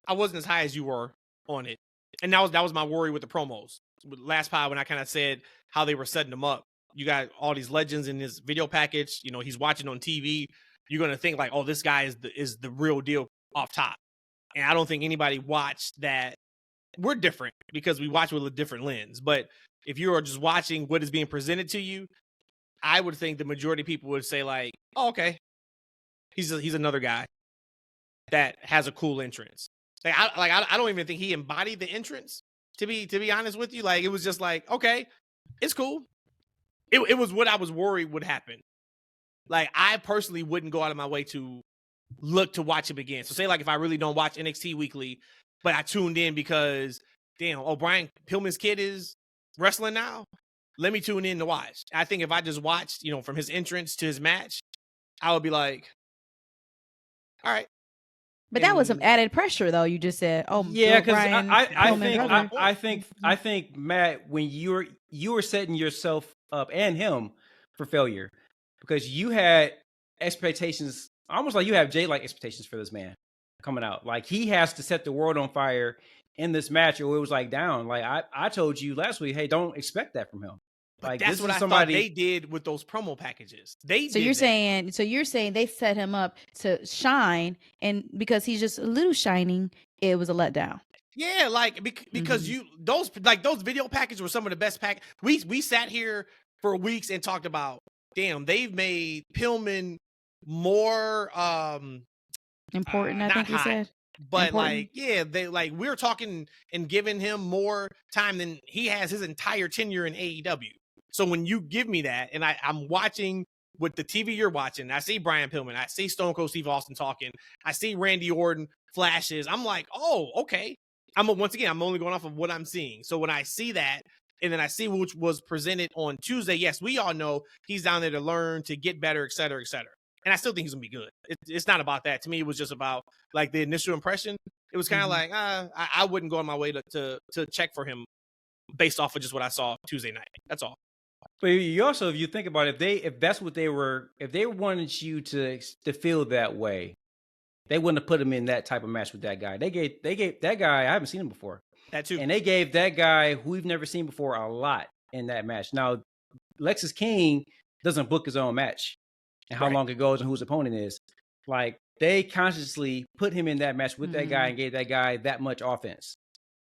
I wasn't as high as you were on it, and that was my worry with the promos. Last pod when I kind of said how they were setting them up. You got all these legends in this video package. He's watching on TV. You're gonna think like, oh, this guy is the real deal off top, and I don't think anybody watched that. We're different because we watch with a different lens. But if you are just watching what is being presented to you, I would think the majority of people would say like, oh, okay, he's another guy that has a cool entrance. I don't even think he embodied the entrance. To be honest with you, like it was just like, okay, it's cool. It was what I was worried would happen. Like I personally wouldn't go out of my way to look to watch him again. So say like if I really don't watch NXT weekly, but I tuned in because Brian Pillman's kid is wrestling now. Let me tune in to watch. I think if I just watched, from his entrance to his match, I would be like, all right. But that was some added pressure, though. You just said, "Oh, yeah," because I think Matt, when you were setting yourself up and him for failure, because you had expectations, almost like you have Jay-like expectations for this man coming out. Like he has to set the world on fire in this match, or it was like down. Like I told you last week, hey, don't expect that from him. Like that's what I thought they did with those promo packages. You're saying they set him up to shine, and because he's just a little shining, it was a letdown. Yeah, like because those video packages were some of the best pack. We sat here for weeks and talked about, damn, they've made Pillman more important. I think you said. But important. we're talking and giving him more time than he has his entire tenure in AEW. So when you give me that, and I'm watching with the TV you're watching, I see Brian Pillman, I see Stone Cold Steve Austin talking, I see Randy Orton flashes. I'm like, oh, okay. I'm only going off of what I'm seeing. So when I see that, and then I see which was presented on Tuesday, yes, we all know he's down there to learn, to get better, et cetera, et cetera. And I still think he's gonna be good. It's not about that. To me, it was just about like the initial impression. It was kind of like I wouldn't go on my way to check for him based off of just what I saw Tuesday night. That's all. But you also, if you think about it, if they wanted you to feel that way, they wouldn't have put him in that type of match with that guy. They gave that guy, I haven't seen him before. That too. And they gave that guy who we've never seen before a lot in that match. Now, Lexus King doesn't book his own match and how long it goes and who his opponent is. Like they consciously put him in that match with that guy and gave that guy that much offense.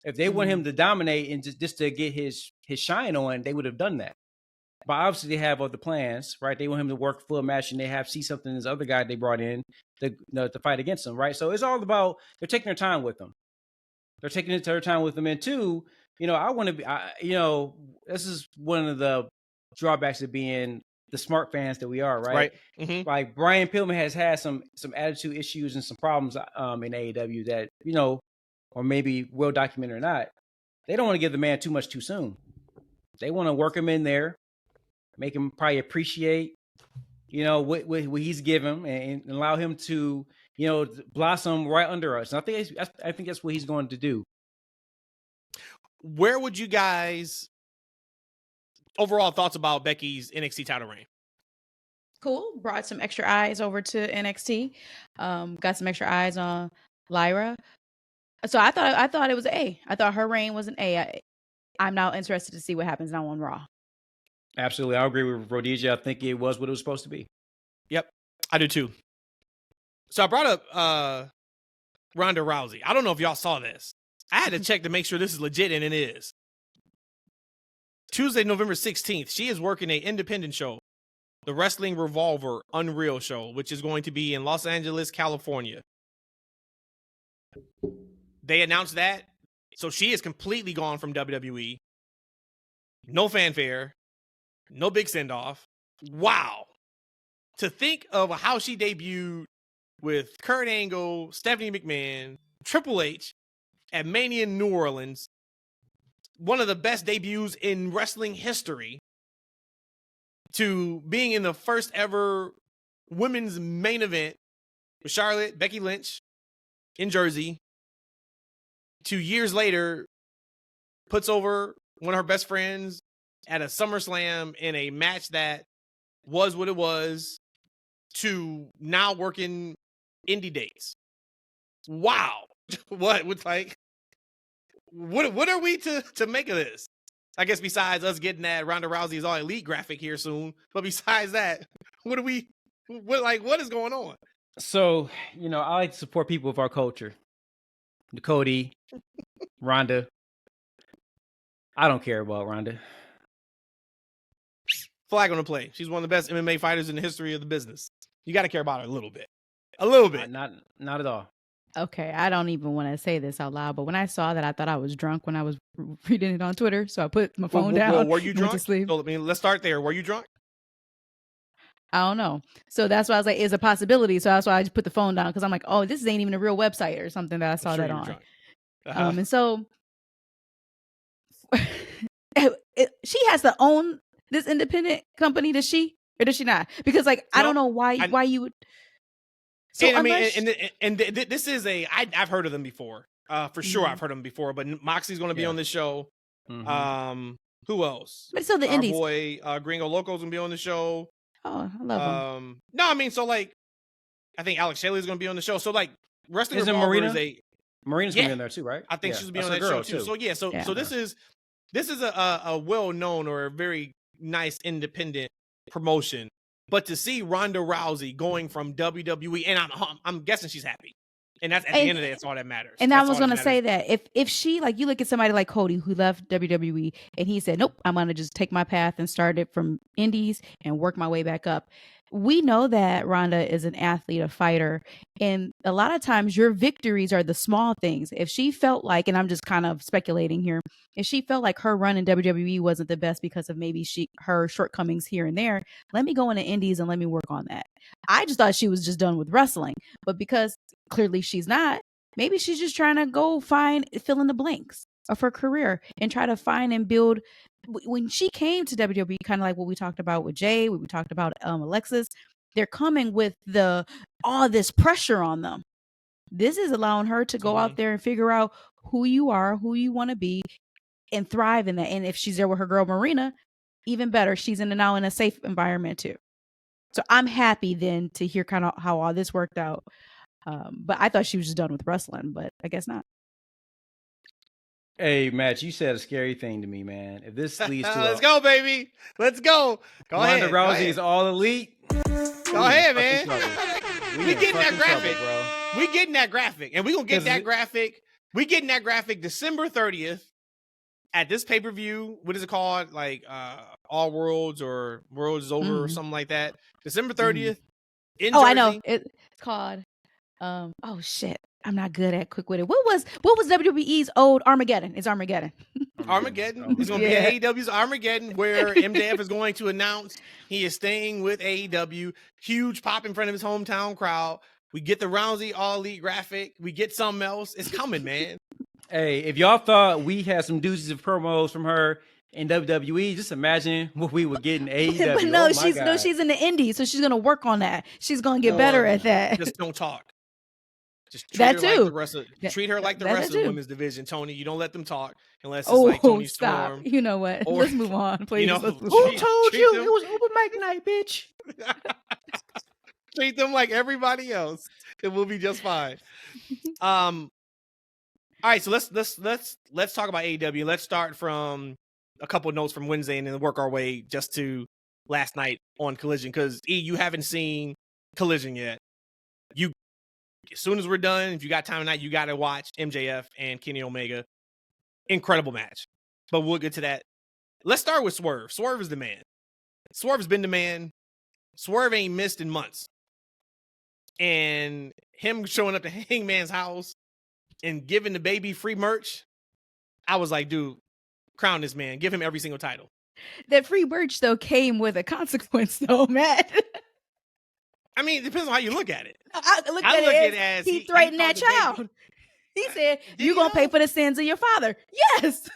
If they want him to dominate and just to get his shine on, they would have done that. But obviously they have other plans, right? They want him to work full match, and they see something in this other guy they brought in to fight against him, right? So it's all about they're taking their time with them. They're taking their time with them, and two, I want to be, this is one of the drawbacks of being the smart fans that we are, right? Right. Mm-hmm. Like Brian Pillman has had some attitude issues and some problems in AEW that or maybe well documented or not. They don't want to give the man too much too soon. They want to work him in there. Make him probably appreciate, what he's given and allow him to, blossom right under us. And I think that's what he's going to do. Where would you guys overall thoughts about Becky's NXT title reign? Cool. Brought some extra eyes over to NXT. Got some extra eyes on Lyra. So I thought it was an A. I thought her reign was an A. I'm now interested to see what happens now on Raw. Absolutely. I agree with Rhodesia. I think it was what it was supposed to be. Yep. I do too. So I brought up Ronda Rousey. I don't know if y'all saw this. I had to check to make sure this is legit, and it is. Tuesday, November 16th, she is working an independent show, the Wrestling Revolver Unreal Show, which is going to be in Los Angeles, California. They announced that. So she is completely gone from WWE. no fanfare, no big send off. Wow. To think of how she debuted with Kurt Angle, Stephanie McMahon, Triple H at Mania in New Orleans, one of the best debuts in wrestling history, to being in the first ever women's main event with Charlotte, Becky Lynch in Jersey. 2 years later, puts over one of her best friends at a SummerSlam in a match that was what it was, to now working indie dates. Wow. What are we to make of this? I guess besides us getting that Ronda Rousey is all elite graphic here soon, but besides that, what is going on? So, I like to support people of our culture. Cody, Ronda. I don't care about Ronda. Flag on the play. She's one of the best MMA fighters in the history of the business. You got to care about her a little bit. A little bit. Not at all. Okay, I don't even want to say this out loud, but when I saw that, I thought I was drunk when I was reading it on Twitter, so I put my phone down. Well, were you drunk? To sleep. So, let's start there. Were you drunk? I don't know. So that's why I was like, it's a possibility. So that's why I just put the phone down, because I'm like, oh, this ain't even a real website or something that I saw that on. And so she has to own this independent company, does she? Or does she not? Because I don't know why you would. So this is I've heard of them before. For sure, I've heard of them before. But Moxley's going to be on this show. Mm-hmm. Who else? But so the Indies. Our boy Gringo Loco's going to be on the show. Oh, I love him. No, I mean, so I think Alex Shelley's going to be on the show. So Wrestling Isn't Revolver Marina? Marina's going to be in there too, right? I think she's going to be on that show too. So yeah, so this is a well-known or a very nice independent promotion. But to see Ronda Rousey going from WWE, and I'm guessing she's happy, and that's at the end of the day, that's all that matters. And I was going to say that if she, you look at somebody like Cody, who left WWE, and he said, nope, I'm going to just take my path and start it from indies and work my way back up. We know that Ronda is an athlete, a fighter, and a lot of times your victories are the small things. If she felt like, and I'm just kind of speculating here, if she felt like her run in WWE wasn't the best because of maybe her shortcomings here and there, let me go into indies and let me work on that. I just thought she was just done with wrestling, but because clearly she's not, maybe she's just trying to go fill in the blanks of her career and try to find and build. When she came to WWE, kind of like what we talked about with Jay, what we talked about Alexis, they're coming with all this pressure on them. This is allowing her to go out there and figure out who you are, who you want to be, and thrive in that. And if she's there with her girl Marina, even better. She's now in a safe environment too. So I'm happy then to hear kind of how all this worked out. But I thought she was just done with wrestling, but I guess not. Hey, Matt, you said a scary thing to me, man. If this leads to let's go, baby. Let's go. Go ahead. Ronda Rousey is all elite. Go ahead, man. We getting that graphic, bro. We getting that graphic, and we gonna get that graphic. We getting that graphic December 30th at this pay-per-view. What is it called? All Worlds or Worlds is Over or something like that. December 30th. In Jersey. I know. It's called. Oh shit. I'm not good at quick witted. What was WWE's old Armageddon? It's Armageddon. Armageddon is going to be AEW's Armageddon, where MJF is going to announce he is staying with AEW. Huge pop in front of his hometown crowd. We get the Rousey All Elite graphic. We get something else. It's coming, man. Hey, if y'all thought we had some doozies of promos from her in WWE, just imagine what we would get in AEW. But no, she's in the indies, so she's going to work on that. She's going to get better at that. Just don't talk. Just treat that her too. Like the rest of, treat her like the rest of the women's division, Tony. You don't let them talk unless it's like Tony Storm. You know what? Let's move on, please. Who told you it was open mic night, bitch? Treat them like everybody else. It will be just fine. All right, so let's talk about AEW. Let's start from a couple of notes from Wednesday and then work our way just to last night on Collision, because you haven't seen Collision yet. As soon as we're done, if you got time tonight, you got to watch MJF and Kenny Omega. Incredible match. But we'll get to that. Let's start with Swerve. Swerve is the man. Swerve's been the man. Swerve ain't missed in months. And him showing up to Hangman's house and giving the baby free merch, I was like, dude, crown this man. Give him every single title. That free merch though came with a consequence, though, Matt. I mean, it depends on how you look at it. I look I at look it at it as as he he threatened that called the child. baby. He said, Did "You he gonna though? pay for the sins of your father?" Yes.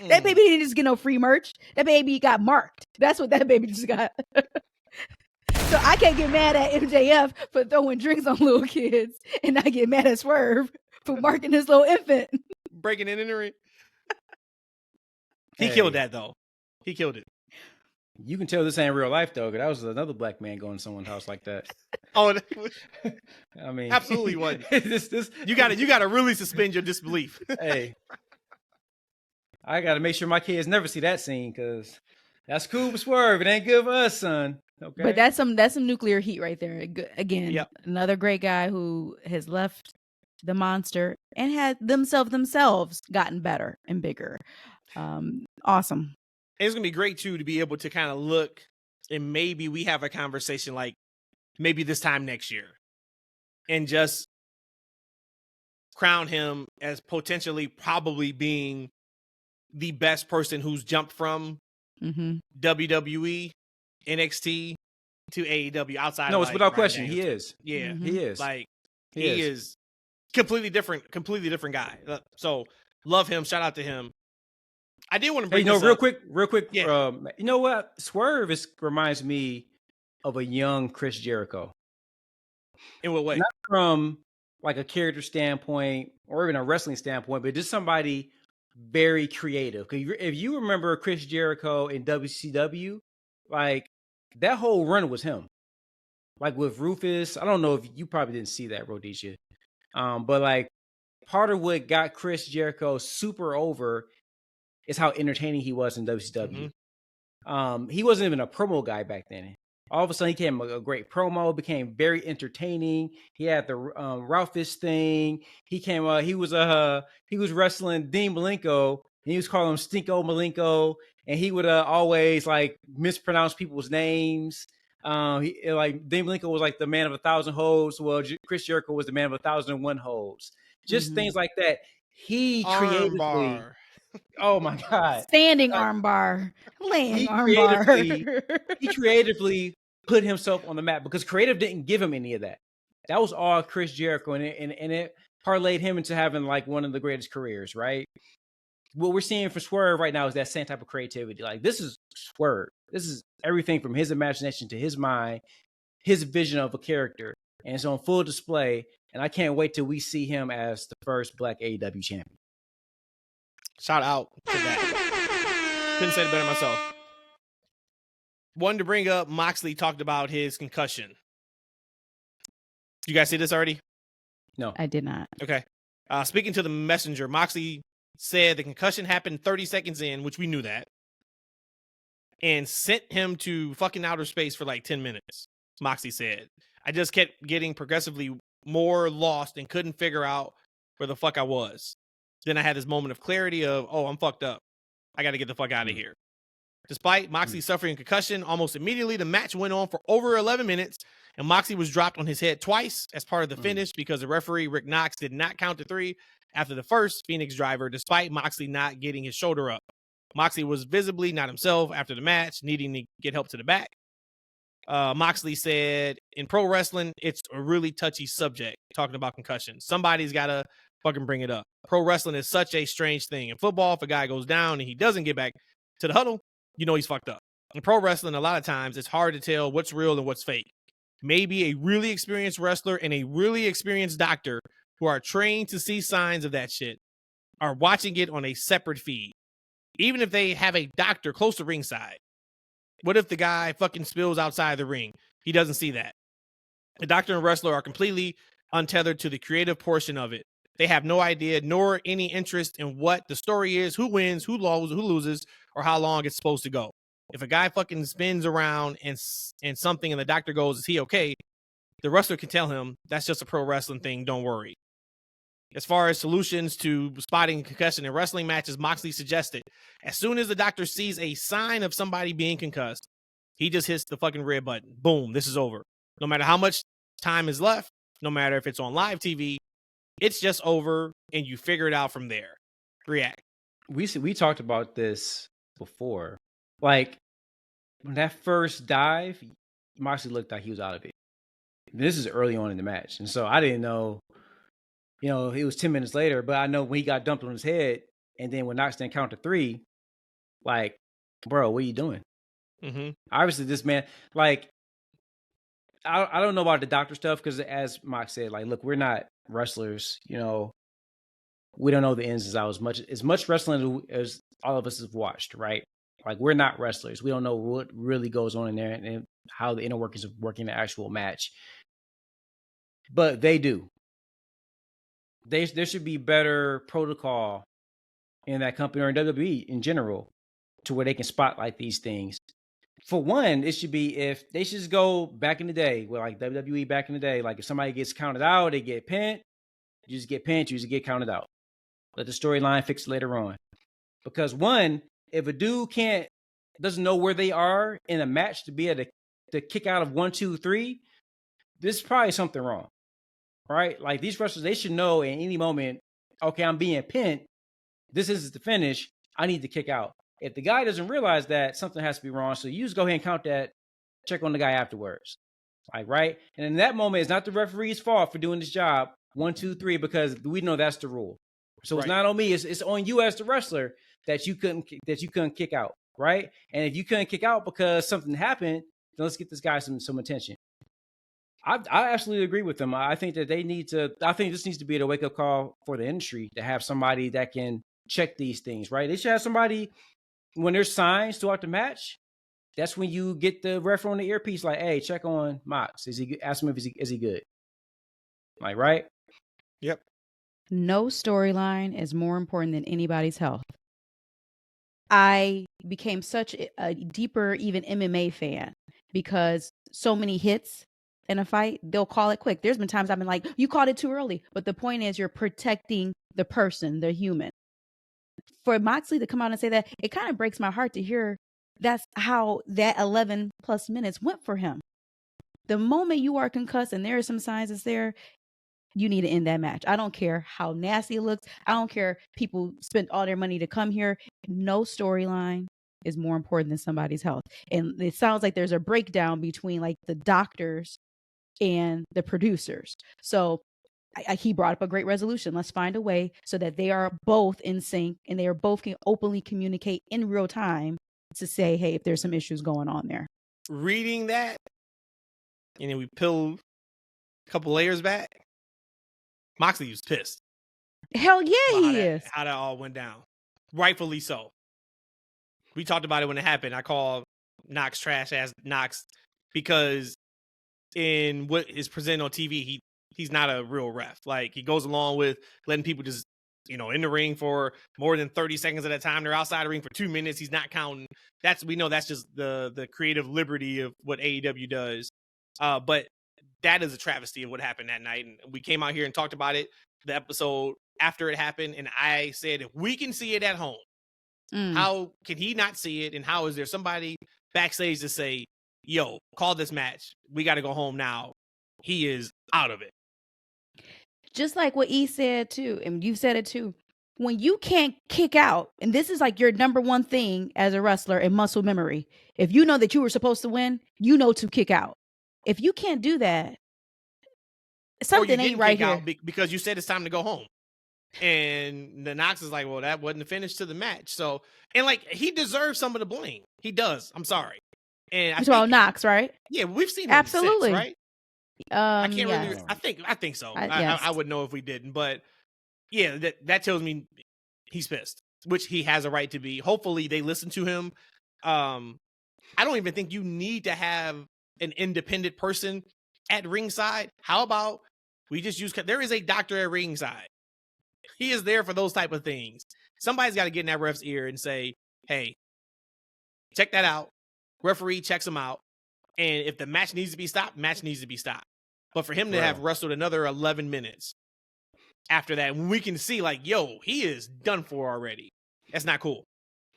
That baby didn't just get no free merch. That baby got marked. That's what that baby just got. So I can't get mad at MJF for throwing drinks on little kids, and I get mad at Swerve for marking his little infant. Breaking and entering. He Hey. killed that though. He killed it. You can tell this ain't real life though, because that was another black man going to someone's house like that. Oh, I mean, absolutely wasn't. this You gotta really suspend your disbelief. Hey, I gotta make sure my kids never see that scene because that's cool for Swerve. It ain't good for us, son. Okay, But that's some nuclear heat right there. Again, Yep. Another great guy who has left the monster and had themselves gotten better and bigger. Awesome. And it's gonna be great too to be able to kind of look and maybe we have a conversation like maybe this time next year and just crown him as potentially probably being the best person who's jumped from WWE, NXT to AEW outside. no, of it's like without Ryan question. Daniels. He is. Yeah, He is. like he is completely different guy. So love him. Shout out to him. I did want to Hey, bring this real up. quick. Yeah. You know what? Swerve reminds me of a young Chris Jericho. In what way? Not from like a character standpoint or even a wrestling standpoint, but just somebody very creative. Because if you remember Chris Jericho in WCW, like that whole run was him. Like with Rufus, I don't know if you probably didn't see that, Rhodesia. But like part of what got Chris Jericho super over is how entertaining he was in WCW. He wasn't even a promo guy back then. All of a sudden, he became a great promo, became very entertaining. He had the Rufus thing. He was wrestling Dean Malenko, and he was calling him Stinko Malenko, and he would always like mispronounce people's names. Dean Malenko was like the man of 1,000 hoes. Well, Chris Jericho was the man of 1,001 hoes. Just things like that. He creatively. Armbar. Oh my God! Standing armbar, laying armbar. He creatively put himself on the map because creative didn't give him any of that. That was all Chris Jericho, and it parlayed him into having like one of the greatest careers. Right? What we're seeing for Swerve right now is that same type of creativity. Like this is Swerve. This is everything from his imagination to his mind, his vision of a character, and it's on full display. And I can't wait till we see him as the first Black AEW champion. Shout out to that. Couldn't say it better myself. Wanted to bring up Moxley talked about his concussion. You guys see this already? No, I did not. Okay. Speaking to the messenger, Moxley said the concussion happened 30 seconds in, which we knew that, and sent him to fucking outer space for like 10 minutes. Moxley said, I just kept getting progressively more lost and couldn't figure out where the fuck I was. Then I had this moment of clarity of, oh, I'm fucked up. I got to get the fuck out of here. Despite Moxley suffering a concussion, almost immediately the match went on for over 11 minutes, and Moxley was dropped on his head twice as part of the finish because the referee, Rick Knox, did not count to 3 after the first Phoenix driver, despite Moxley not getting his shoulder up. Moxley was visibly not himself after the match, needing to get help to the back. Moxley said, in pro wrestling, it's a really touchy subject, talking about concussion. Somebody's got to fucking bring it up. Pro wrestling is such a strange thing. In football, if a guy goes down and he doesn't get back to the huddle, you know he's fucked up. In pro wrestling, a lot of times, it's hard to tell what's real and what's fake. Maybe a really experienced wrestler and a really experienced doctor who are trained to see signs of that shit are watching it on a separate feed. Even if they have a doctor close to ringside. What if the guy fucking spills outside the ring? He doesn't see that. The doctor and wrestler are completely untethered to the creative portion of it. They have no idea nor any interest in what the story is, who wins, who loses, or how long it's supposed to go. If a guy fucking spins around and something and the doctor goes, is he okay? The wrestler can tell him, that's just a pro wrestling thing, don't worry. As far as solutions to spotting concussion in wrestling matches, Moxley suggested, as soon as the doctor sees a sign of somebody being concussed, he just hits the fucking red button. Boom, this is over. No matter how much time is left, no matter if it's on live TV, it's just over, and you figure it out from there. React. we talked about this before. Like when that first dive, Moxley looked like he was out of it. This is early on in the match, and so I didn't know. You know, it was 10 minutes later, but I know when he got dumped on his head, and then when Knox didn't count to 3, like, bro, what are you doing? Mm-hmm. Obviously, this man, like, I don't know about the doctor stuff because, as Mox said, like, look, we're not wrestlers. You know, we don't know the ins and outs as much wrestling as all of us have watched, right? Like, we're not wrestlers. We don't know what really goes on in there and how the inner workings of working the actual match. But they do. There should be better protocol in that company or in WWE in general to where they can spotlight these things. For one, it should be if they should just go back in the day, well, like WWE back in the day, like if somebody gets counted out, they get pinned, you just get pinned, you just get counted out. Let the storyline fix it later on. Because one, if a dude doesn't know where they are in a match to be able to kick out of 1, 2, 3, there's probably something wrong. Right? Like these wrestlers, they should know at any moment, okay, I'm being pinned. This is the finish. I need to kick out. If the guy doesn't realize that, something has to be wrong. So you just go ahead and count that, check on the guy afterwards. Like, right? And in that moment, it's not the referee's fault for doing his job. 1, 2, 3, because we know that's the rule. So it's not on me. It's on you as the wrestler that you couldn't kick out. Right? And if you couldn't kick out because something happened, then let's get this guy some attention. I absolutely agree with them. I think that I think this needs to be a wake-up call for the industry to have somebody that can check these things, right? They should have somebody, when there's signs throughout the match, that's when you get the referee on the earpiece, like, hey, check on Mox. Ask him if is he good? Like, right? Yep. No storyline is more important than anybody's health. I became such a deeper, even MMA fan because so many hits in a fight, they'll call it quick. There's been times I've been like, you called it too early. But the point is you're protecting the person, the human. For Moxley to come out and say that, it kind of breaks my heart to hear that's how that 11 plus minutes went for him. The moment you are concussed and there are some signs that's there, you need to end that match. I don't care how nasty it looks. I don't care people spent all their money to come here. No storyline is more important than somebody's health. And it sounds like there's a breakdown between like the doctors and the producers. So he brought up a great resolution. Let's find a way so that they are both in sync and they are both can openly communicate in real time to say, hey, if there's some issues going on there. Reading that, and then we peeled a couple layers back, Moxley was pissed. Hell yeah, he is. How that all went down. Rightfully so. We talked about it when it happened. I called Knox trash ass Knox because in what is presented on TV, he's not a real ref. Like, he goes along with letting people just, in the ring for more than 30 seconds at a time. They're outside the ring for 2 minutes. He's not counting. We know that's just the creative liberty of what AEW does. But that is a travesty of what happened that night. And we came out here and talked about it, the episode after it happened. And I said, if we can see it at home, how can he not see it? And how is there somebody backstage to say, yo, call this match. We got to go home now. He is out of it. Just like what E said too, and you said it too. When you can't kick out, and this is like your number one thing as a wrestler in muscle memory. If you know that you were supposed to win, you know to kick out. If you can't do that, something ain't right here. Because you said it's time to go home. And the Knox is like, well, that wasn't the finish to the match. So, and like, he deserves some of the blame. He does. I'm sorry. And I think Knox, right? Yeah, we've seen him absolutely, since, right? I can't really. I think so. Yes. I would know if we didn't, but yeah, that tells me he's pissed, which he has a right to be. Hopefully, they listen to him. I don't even think you need to have an independent person at ringside. How about we just use? There is a doctor at ringside. He is there for those type of things. Somebody's got to get in that ref's ear and say, "Hey, check that out." Referee checks him out. And if the match needs to be stopped, match needs to be stopped. But for him to have wrestled another 11 minutes after that, when we can see like, yo, he is done for already. That's not cool.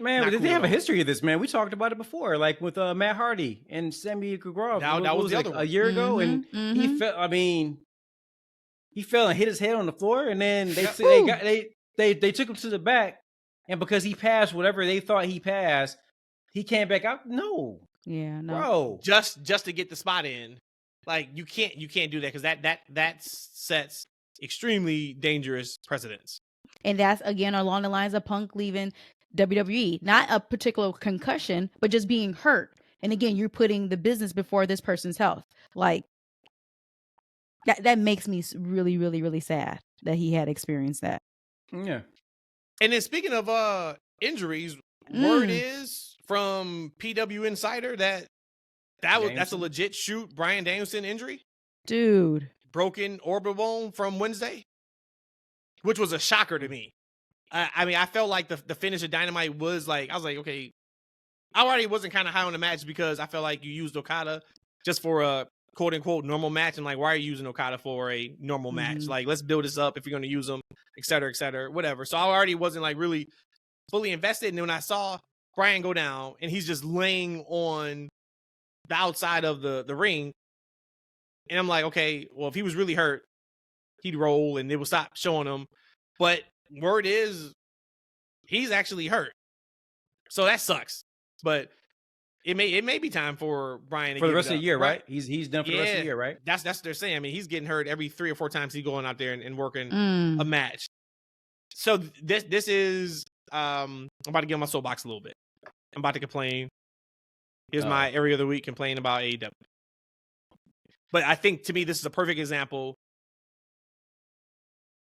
Man, but they have a history of this, man. We talked about it before, like with Matt Hardy and Sammy Guevara. That was the other one. A year ago, and he fell. I mean, he fell and hit his head on the floor, and then they took him to the back and because he passed whatever they thought he passed, he came back out. No, Yeah, no. bro, just to get the spot in. Like you can't do that because that sets extremely dangerous precedents. And that's again along the lines of Punk leaving WWE, not a particular concussion, but just being hurt. And again, you're putting the business before this person's health. Like that makes me really, really, really sad that he had experienced that. yeah. And then speaking of injuries, word is from PW Insider that's a legit shoot Bryan Danielson injury. Dude. Broken orbital bone from Wednesday, which was a shocker to me. I mean, I felt like the finish of Dynamite was like, I was like, okay, I already wasn't kind of high on the match because I felt like you used Okada just for a quote unquote normal match. And like, why are you using Okada for a normal match? Like, let's build this up if you're going to use them, et cetera, whatever. So I already wasn't like really fully invested. And then when I saw Bryan go down and he's just laying on the outside of the ring, and I'm like, okay, well, if he was really hurt, he'd roll and they would stop showing him. But word is he's actually hurt. So that sucks. But it may be time for Bryan to For the give rest it of up. the year, right? He's done for the rest of the year, right? That's what they're saying. I mean, he's getting hurt every 3 or 4 times he's going out there and working a match. So this is I'm about to get on my soapbox a little bit. I'm about to complain. Here's my area of the week complaining about AEW. But I think, to me, this is a perfect example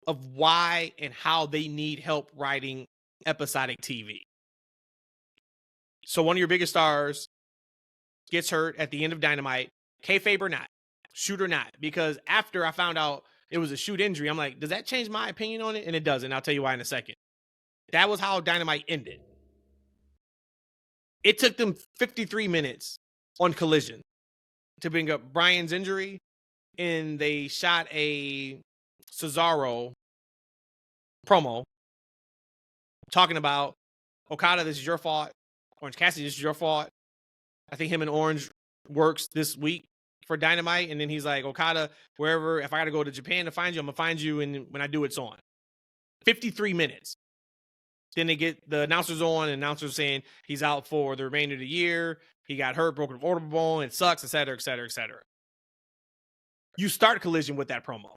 of why and how they need help writing episodic TV. So one of your biggest stars gets hurt at the end of Dynamite, kayfabe or not, shoot or not, because after I found out it was a shoot injury, I'm like, does that change my opinion on it? And it doesn't. I'll tell you why in a second. That was how Dynamite ended. It took them 53 minutes on Collision to bring up Bryan's injury, and they shot a Cesaro promo talking about Okada, this is your fault. Orange Cassidy, this is your fault. I think him and Orange works this week for Dynamite, and then he's like, Okada, wherever, if I got to go to Japan to find you, I'm going to find you, and when I do, it's on. 53 minutes. Then they get the announcers on, and announcers saying he's out for the remainder of the year. He got hurt, broken orbital bone, it sucks, et cetera, et cetera, et cetera. You start Collision with that promo.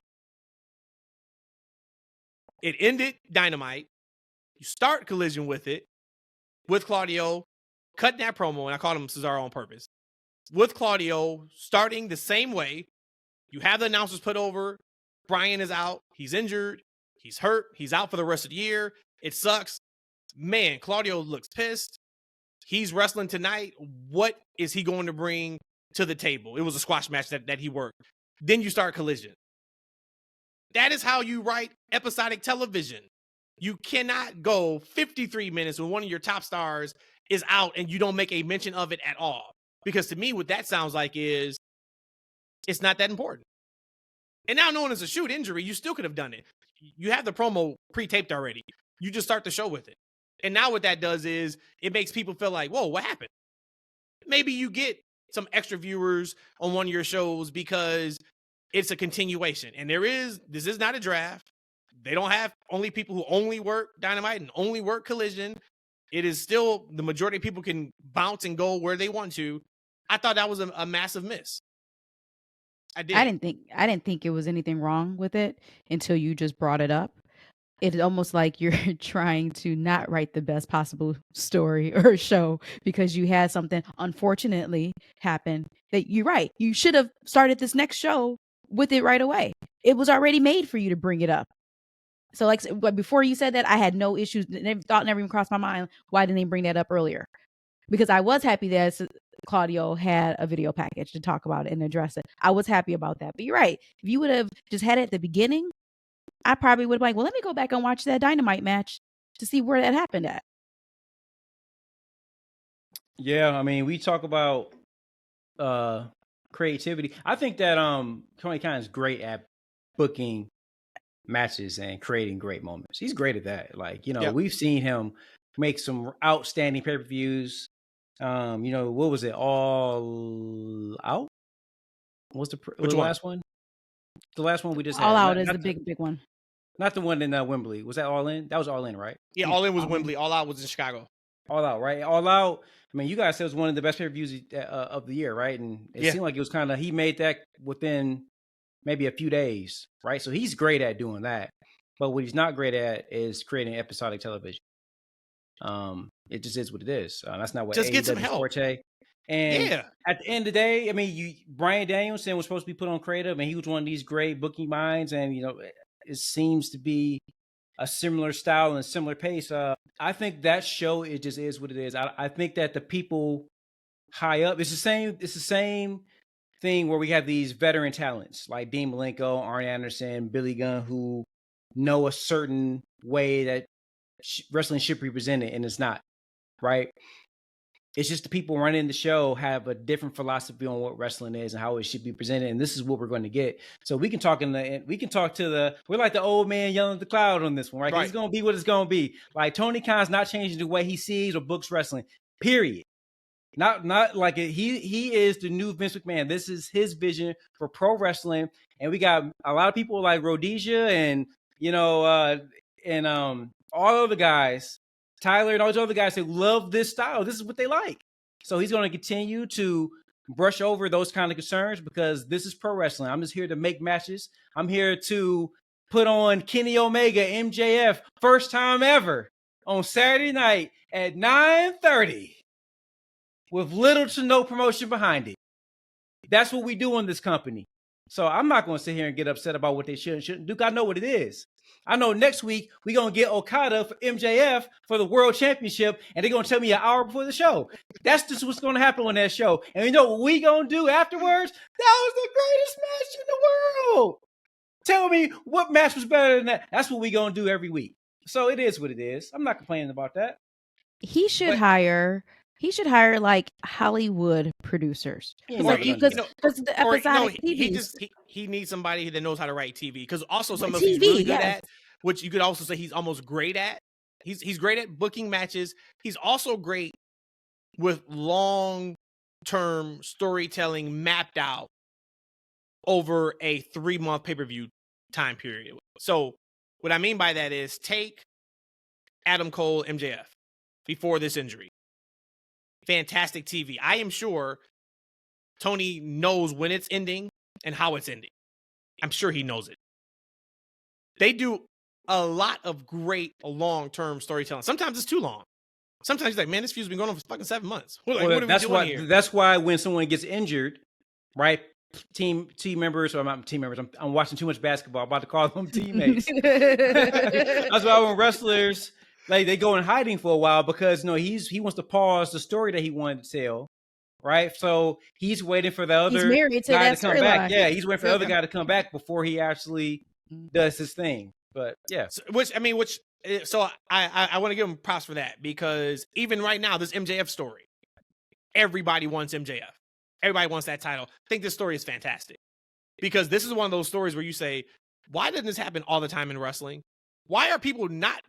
It ended Dynamite. You start Collision with it, with Claudio cutting that promo, and I called him Cesaro on purpose. With Claudio starting the same way, you have the announcers put over, Bryan is out, he's injured, he's hurt, he's out for the rest of the year, it sucks. Man, Claudio looks pissed. He's wrestling tonight. What is he going to bring to the table? It was a squash match that he worked. Then you start Collision. That is how you write episodic television. You cannot go 53 minutes when one of your top stars is out and you don't make a mention of it at all. Because to me, what that sounds like is it's not that important. And now knowing it's a shoot injury, you still could have done it. You have the promo pre-taped already. You just start the show with it. And now what that does is it makes people feel like, whoa, what happened? Maybe you get some extra viewers on one of your shows because it's a continuation. And this is not a draft. They don't have only people who only work Dynamite and only work Collision. It is still the majority of people can bounce and go where they want to. I thought that was a massive miss. I didn't think it was anything wrong with it until you just brought it up. It's almost like you're trying to not write the best possible story or show because you had something unfortunately happen that you're right. You should have started this next show with it right away. It was already made for you to bring it up. So like before you said that, I had no issues. Thought never even crossed my mind. Why didn't they bring that up earlier? Because I was happy that Claudio had a video package to talk about it and address it. I was happy about that. But you're right. If you would have just had it at the beginning, I probably would have been like, well, let me go back and watch that Dynamite match to see where that happened at. Yeah, I mean, we talk about creativity. I think that Tony Khan is great at booking matches and creating great moments. He's great at that. Like, We've seen him make some outstanding pay-per-views. What was it? All Out? What's the last one? The last one we just All had. Out is the big one. Not the one in Wembley. Was that All In? That was All In, right? Yeah, All In was Wembley. All Out was in Chicago. All Out, right? All Out. I mean, you guys said it was one of the best pay-per-views of the year, right? And it seemed like it was kind of, he made that within maybe a few days, right? So he's great at doing that. But what he's not great at is creating episodic television. It just is what it is. That's not what just get some help. Forte. And at the end of the day, I mean, Bryan Danielson was supposed to be put on creative, and he was one of these great booking minds. And, you know, it seems to be a similar style and a similar pace. I think that show, it just is what it is. I think that the people high up, it's the same thing where we have these veteran talents like Dean Malenko, Arn Anderson, Billy Gunn, who know a certain way that wrestling should be presented, and it's not, right? It's just the people running the show have a different philosophy on what wrestling is and how it should be presented, and this is what we're going to get. So we can talk we're like the old man yelling at the cloud on this one, right? It's going to be what it's going to be. Like, Tony Khan's not changing the way he sees or books wrestling, period. Not like it. He is the new Vince McMahon. This is his vision for pro wrestling, and we got a lot of people like Rhodesia and, you know, all of the guys, Tyler and all those other guys who love this style. This is what they like. So he's going to continue to brush over those kind of concerns because this is pro wrestling. I'm just here to make matches. I'm here to put on Kenny Omega, MJF, first time ever on Saturday night at 9:30 with little to no promotion behind it. That's what we do in this company. So I'm not going to sit here and get upset about what they should and shouldn't do. I know what it is. I know next week we're going to get Okada for MJF for the World Championship, and they're going to tell me an hour before the show. That's just what's going to happen on that show. And you know what we going to do afterwards? That was the greatest match in the world. Tell me what match was better than that. That's what we going to do every week. So it is what it is. I'm not complaining about that. He should hire like Hollywood producers. Because the episodic he needs somebody that knows how to write TV. Because also some of he's really good at, which you could also say he's almost great at. He's great at booking matches. He's also great with long-term storytelling mapped out over a 3-month pay-per-view time period. So what I mean by that is take Adam Cole, MJF before this injury. Fantastic TV. I am sure Tony knows when it's ending and how it's ending. I'm sure he knows it. They do a lot of great long-term storytelling. Sometimes it's too long. Sometimes he's like, man, this feud's been going on for fucking 7 months. What are we doing here? That's why when someone gets injured, right? Team members, or not team members. I'm watching too much basketball. I'm about to call them teammates. That's why when wrestlers, like, they go in hiding for a while because, you know, he wants to pause the story that he wanted to tell, right? So he's waiting for the other guy to come back. Yeah, he's waiting for the other guy to come back before he actually does his thing. But yeah, so I want to give him props for that, because even right now, this MJF story, everybody wants MJF. Everybody wants that title. I think this story is fantastic because this is one of those stories where you say, why doesn't this happen all the time in wrestling? Why are people not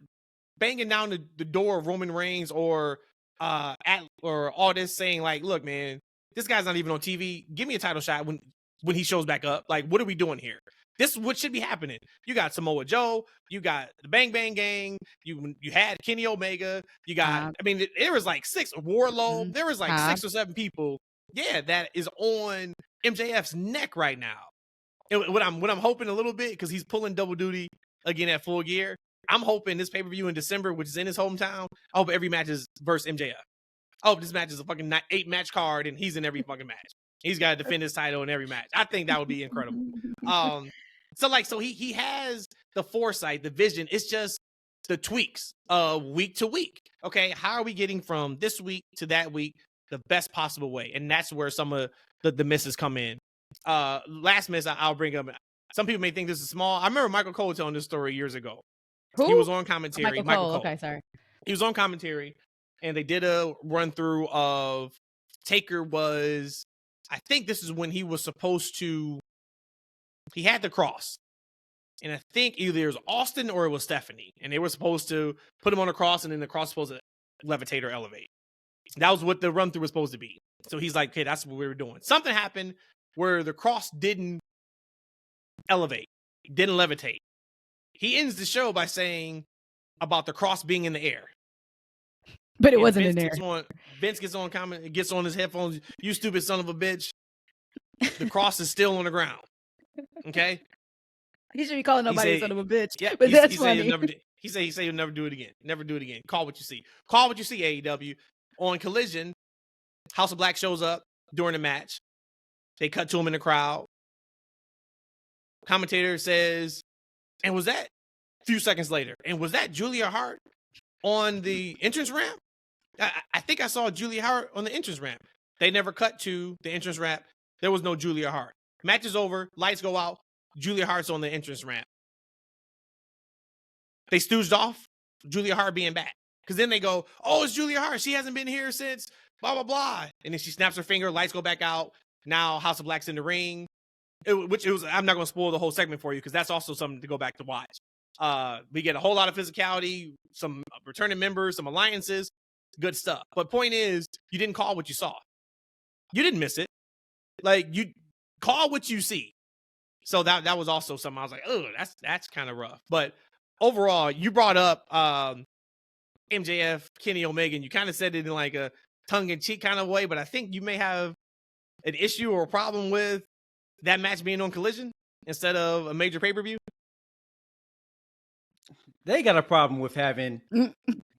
banging down the door of Roman Reigns or all this saying like, look, man, this guy's not even on TV. Give me a title shot when he shows back up. Like, what are we doing here? This is what should be happening. You got Samoa Joe. You got the Bang Bang Gang. You had Kenny Omega. You got, I mean, there was like 6, Warlow. There was like 6 or 7 people. Yeah, that is on MJF's neck right now. And what I'm hoping a little bit, because he's pulling double duty again at Full Gear. I'm hoping this pay-per-view in December, which is in his hometown, I hope every match is versus MJF. I hope this match is a fucking 8-match card and he's in every fucking match. He's got to defend his title in every match. I think that would be incredible. So he has the foresight, the vision. It's just the tweaks week to week. Okay, how are we getting from this week to that week the best possible way? And that's where some of the misses come in. Last miss I'll bring up. Some people may think this is small. I remember Michael Cole telling this story years ago. Who? He was on commentary. Michael Cole. Okay, sorry. He was on commentary, and they did a run through of Taker was. I think this is when he was supposed to. He had the cross, and I think either it was Austin or it was Stephanie, and they were supposed to put him on a cross, and then the cross was supposed to levitate or elevate. That was what the run through was supposed to be. So he's like, okay, that's what we were doing. Something happened where the cross didn't elevate, didn't levitate. he ends the show by saying about the cross being in the air. But it wasn't in there. Vince gets on his headphones. You stupid son of a bitch. The cross is still on the ground. Okay? He should be calling nobody a son of a bitch. Yeah, but that's funny. He said he'll never do it again. Never do it again. Call what you see. Call what you see, AEW. On Collision, House of Black shows up during the match. They cut to him in the crowd. Commentator says, and was that a few seconds later? And was that Julia Hart on the entrance ramp? I think I saw Julia Hart on the entrance ramp. They never cut to the entrance ramp. There was no Julia Hart. Match is over. Lights go out. Julia Hart's on the entrance ramp. They stooged off Julia Hart being back. Because then they go, oh, it's Julia Hart. She hasn't been here since blah, blah, blah. And then she snaps her finger. Lights go back out. Now House of Black's in the ring. I'm not going to spoil the whole segment for you because that's also something to go back to watch. We get a whole lot of physicality, some returning members, some alliances, good stuff. But point is, you didn't call what you saw. You didn't miss it. Like, you call what you see. So that was also something I was like, oh, that's kind of rough. But overall, you brought up MJF, Kenny Omega, and you kind of said it in like a tongue-in-cheek kind of way, but I think you may have an issue or a problem with that match being on Collision instead of a major pay-per-view. They got a problem with having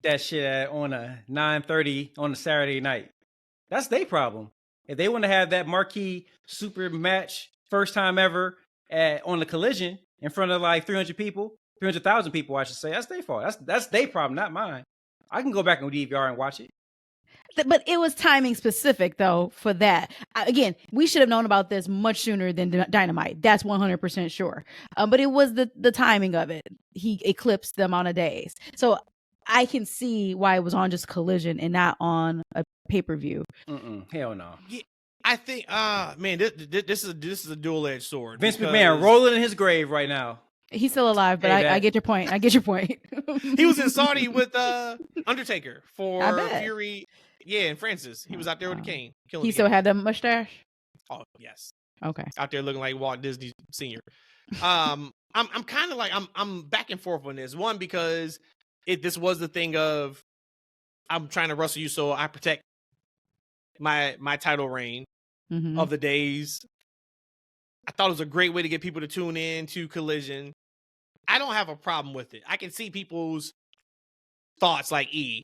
that shit on a 9:30 on a Saturday night. That's their problem. If they want to have that marquee super match, first time ever on the Collision in front of like 300,000 people, I should say, that's their fault. That's their problem, not mine. I can go back on DVR and watch it. But it was timing specific, though, for that. Again, we should have known about this much sooner than Dynamite. That's 100% sure. But it was the timing of it. He eclipsed the amount of days. So I can see why it was on just Collision and not on a pay-per-view. Hell no. Yeah, I think, man, this is a dual-edged sword. Vince McMahon rolling in his grave right now. He's still alive, but I get your point. I get your point. He was in Saudi with Undertaker for Fury. Yeah, and Francis. He was out there with the cane. He still had the mustache? Oh, yes. Okay. Out there looking like Walt Disney Sr. I'm kind of like, I'm back and forth on this. One, because this was the thing of, I'm trying to wrestle you so I protect my title reign of the days. I thought it was a great way to get people to tune in to Collision. I don't have a problem with it. I can see people's thoughts like E.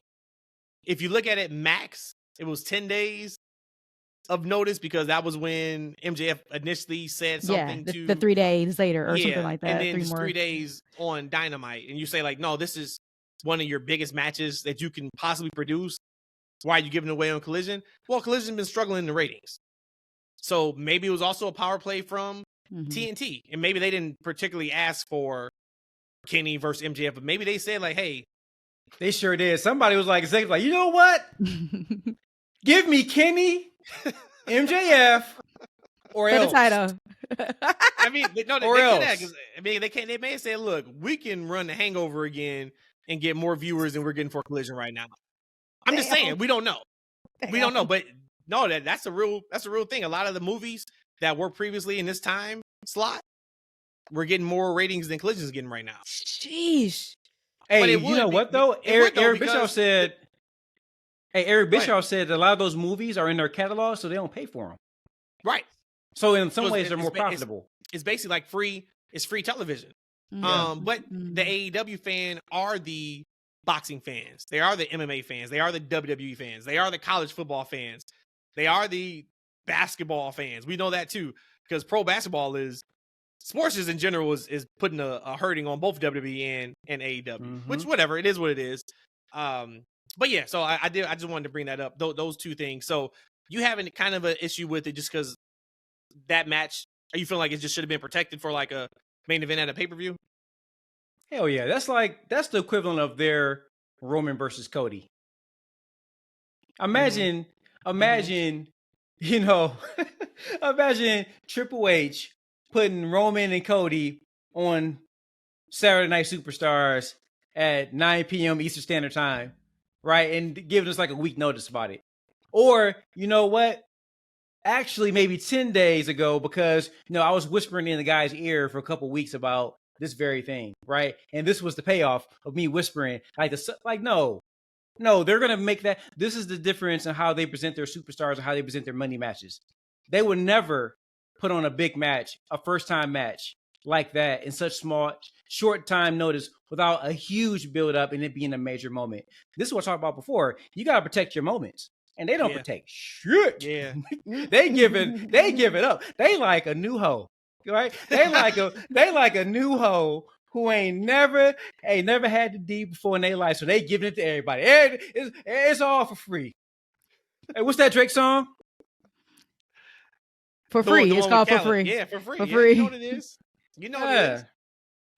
If you look at it, max, it was 10 days of notice because that was when MJF initially said something the 3 days later or something like that. And then just 3 days on Dynamite. And you say like, no, this is one of your biggest matches that you can possibly produce. Why are you giving it away on Collision? Well, Collision's been struggling in the ratings. So maybe it was also a power play from TNT. And maybe they didn't particularly ask for Kenny versus MJF, but maybe they said like, hey. They sure did. Somebody was like, you know what? Give me Kenny, MJF, or else. For the title. I mean, no, they could have. I mean, they may have said, look, we can run the Hangover again and get more viewers than we're getting for Collision right now. I'm just saying, we don't know. We don't know, but no, that's a real thing. A lot of the movies that were previously in this time slot, we're getting more ratings than Collision's getting right now. Jeez. Hey, you know what though? Eric Bischoff said. Hey, Eric Bischoff said that a lot of those movies are in their catalog, so they don't pay for them. Right. So in some ways, they're more profitable. It's basically like free. It's free television. But the AEW fan are the boxing fans. They are the MMA fans. They are the WWE fans. They are the college football fans. They are the basketball fans. We know that too, because pro basketball sports in general is putting a hurting on both WWE and AEW, which whatever, it is what it is. But yeah, so I just wanted to bring that up, those two things. So you having kind of an issue with it just because that match, are you feeling like it just should have been protected for like a main event at a pay-per-view? Hell yeah, that's the equivalent of their Roman versus Cody. Imagine, you know, imagine Triple H putting Roman and Cody on Saturday Night Superstars at 9 p.m. Eastern Standard Time, right? And giving us like a week notice about it. Or, you know what? Actually, maybe 10 days ago, because, you know, I was whispering in the guy's ear for a couple weeks about this very thing, right? And this was the payoff of me whispering, no, they're gonna make that. This is the difference in how they present their superstars and how they present their money matches. They would never put on a big match, a first time match like that in such short time notice without a huge build up and it being a major moment. This is what I talked about before. You gotta protect your moments. And they don't protect shit. Yeah. they give it up. They like a new hoe. Right? They like a new hoe who ain't never had the D before in their life. So they giving it to everybody. It's all for free. Hey, what's that Drake song? For free. It's called For Free. Yeah, for free. For free. You know what it is. You know what it is.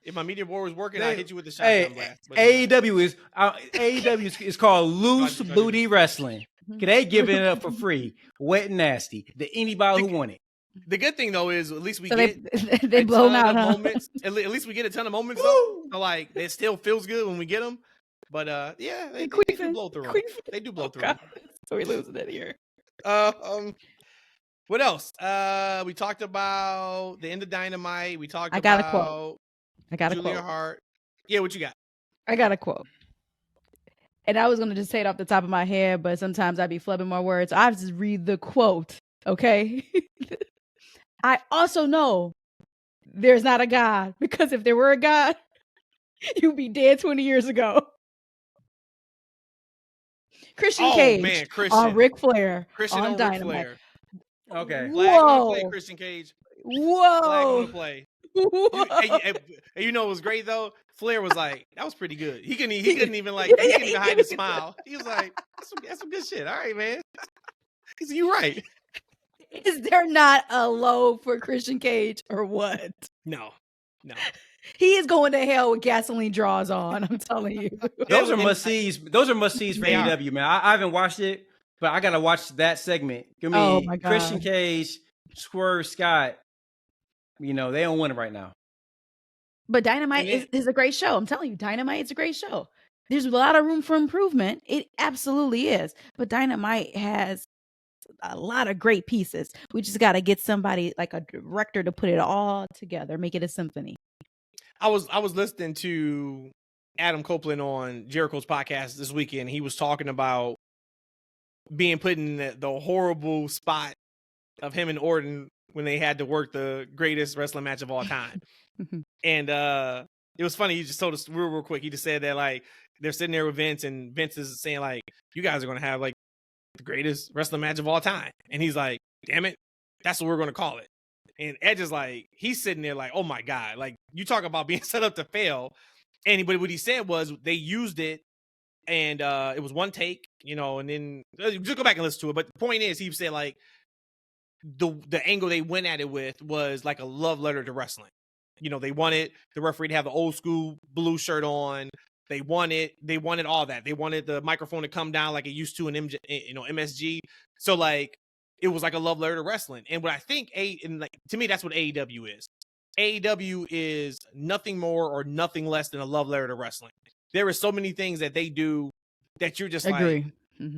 If my media board was working, I'd hit you with the shotgun blast. AEW is called Loose Booty Wrestling. They giving it up for free, wet and nasty, to anybody who want it. The good thing though is at least we they blown out moments. At least we get a ton of moments though. So like it still feels good when we get them. But they do blow through them. They do blow through them. So we losing it here. What else? We talked about the end of Dynamite. We talked I got a quote. Julia Hart. Yeah, what you got? I got a quote. And I was going to just say it off the top of my head, but sometimes I'd be flubbing my words. I just read the quote, okay? I also know there's not a God, because if there were a God, you'd be dead 20 years ago. Christian Cage on Ric Flair on Dynamite. Okay. Flag on the play, Christian Cage. Whoa. Flag on the play. And you know what was great though? Flair was like, that was pretty good. He couldn't even hide his smile. He was like, that's some good shit. All right, man. He said, "You right." Is there not a low for Christian Cage or what? No. He is going to hell with gasoline draws on. I'm telling you. Those are must sees. Those are must sees for AEW, man. I haven't watched it, but I gotta watch that segment. Give me Christian Cage, Swerve Scott. You know, they don't win it right now. But Dynamite is a great show. I'm telling you, Dynamite is a great show. There's a lot of room for improvement. It absolutely is. But Dynamite has a lot of great pieces. We just got to get somebody like a director to put it all together, make it a symphony. I was listening to Adam Copeland on Jericho's podcast this weekend. He was talking about being put in the horrible spot of him and Orton when they had to work the greatest wrestling match of all time. And it was funny. He just told us real quick. He just said that like they're sitting there with Vince, and Vince is saying like, you guys are going to have like the greatest wrestling match of all time. And he's like, damn it, that's what we're going to call it. And Edge is like, he's sitting there like, oh my God, like you talk about being set up to fail. And what he said was they used it, and it was one take, you know, and then just go back and listen to it. But the point is, he said like the angle they went at it with was like a love letter to wrestling. You know, they wanted the referee to have the old school blue shirt on. They wanted all that. They wanted the microphone to come down like it used to in MSG. So like it was like a love letter to wrestling. And what I think to me, that's what AEW is. AEW is nothing more or nothing less than a love letter to wrestling. There are so many things that they do that you're just like,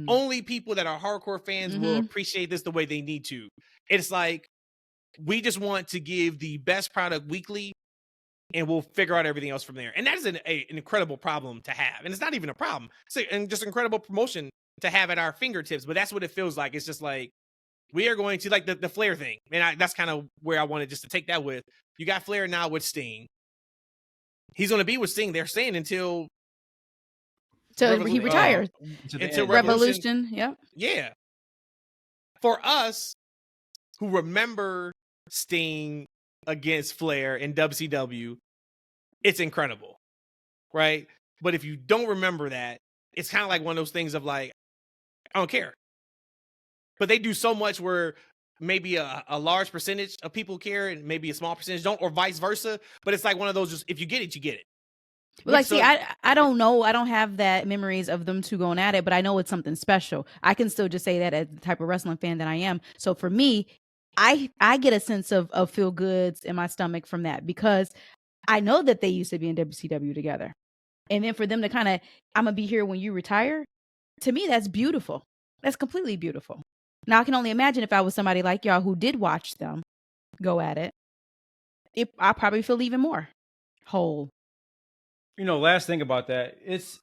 only people that are hardcore fans will appreciate this the way they need to. It's like, we just want to give the best product weekly, and we'll figure out everything else from there. And that is an incredible problem to have. And it's not even a problem. It's just incredible promotion to have at our fingertips. But that's what it feels like. It's just like, we are going to, like the Flair thing. And that's kind of where I wanted just to take that with. You got Flair now with Sting. He's going to be with Sting, they're saying, until he retires. Until Revolution. Yep. Yeah. For us who remember Sting against Flair in WCW, it's incredible, right? But if you don't remember that, it's kind of like one of those things of like, I don't care. But they do so much where maybe a large percentage of people care and maybe a small percentage don't, or vice versa. But it's like one of those, just if you get it, you get it. Well, like, see, I don't know. I don't have that memories of them two going at it, but I know it's something special. I can still just say that as the type of wrestling fan that I am. So for me, I get a sense of feel goods in my stomach from that, because I know that they used to be in WCW together. And then for them to kind of, I'm going to be here when you retire. To me, that's beautiful. That's completely beautiful. Now, I can only imagine if I was somebody like y'all who did watch them go at it, I probably feel even more. whole. Last thing about that, it's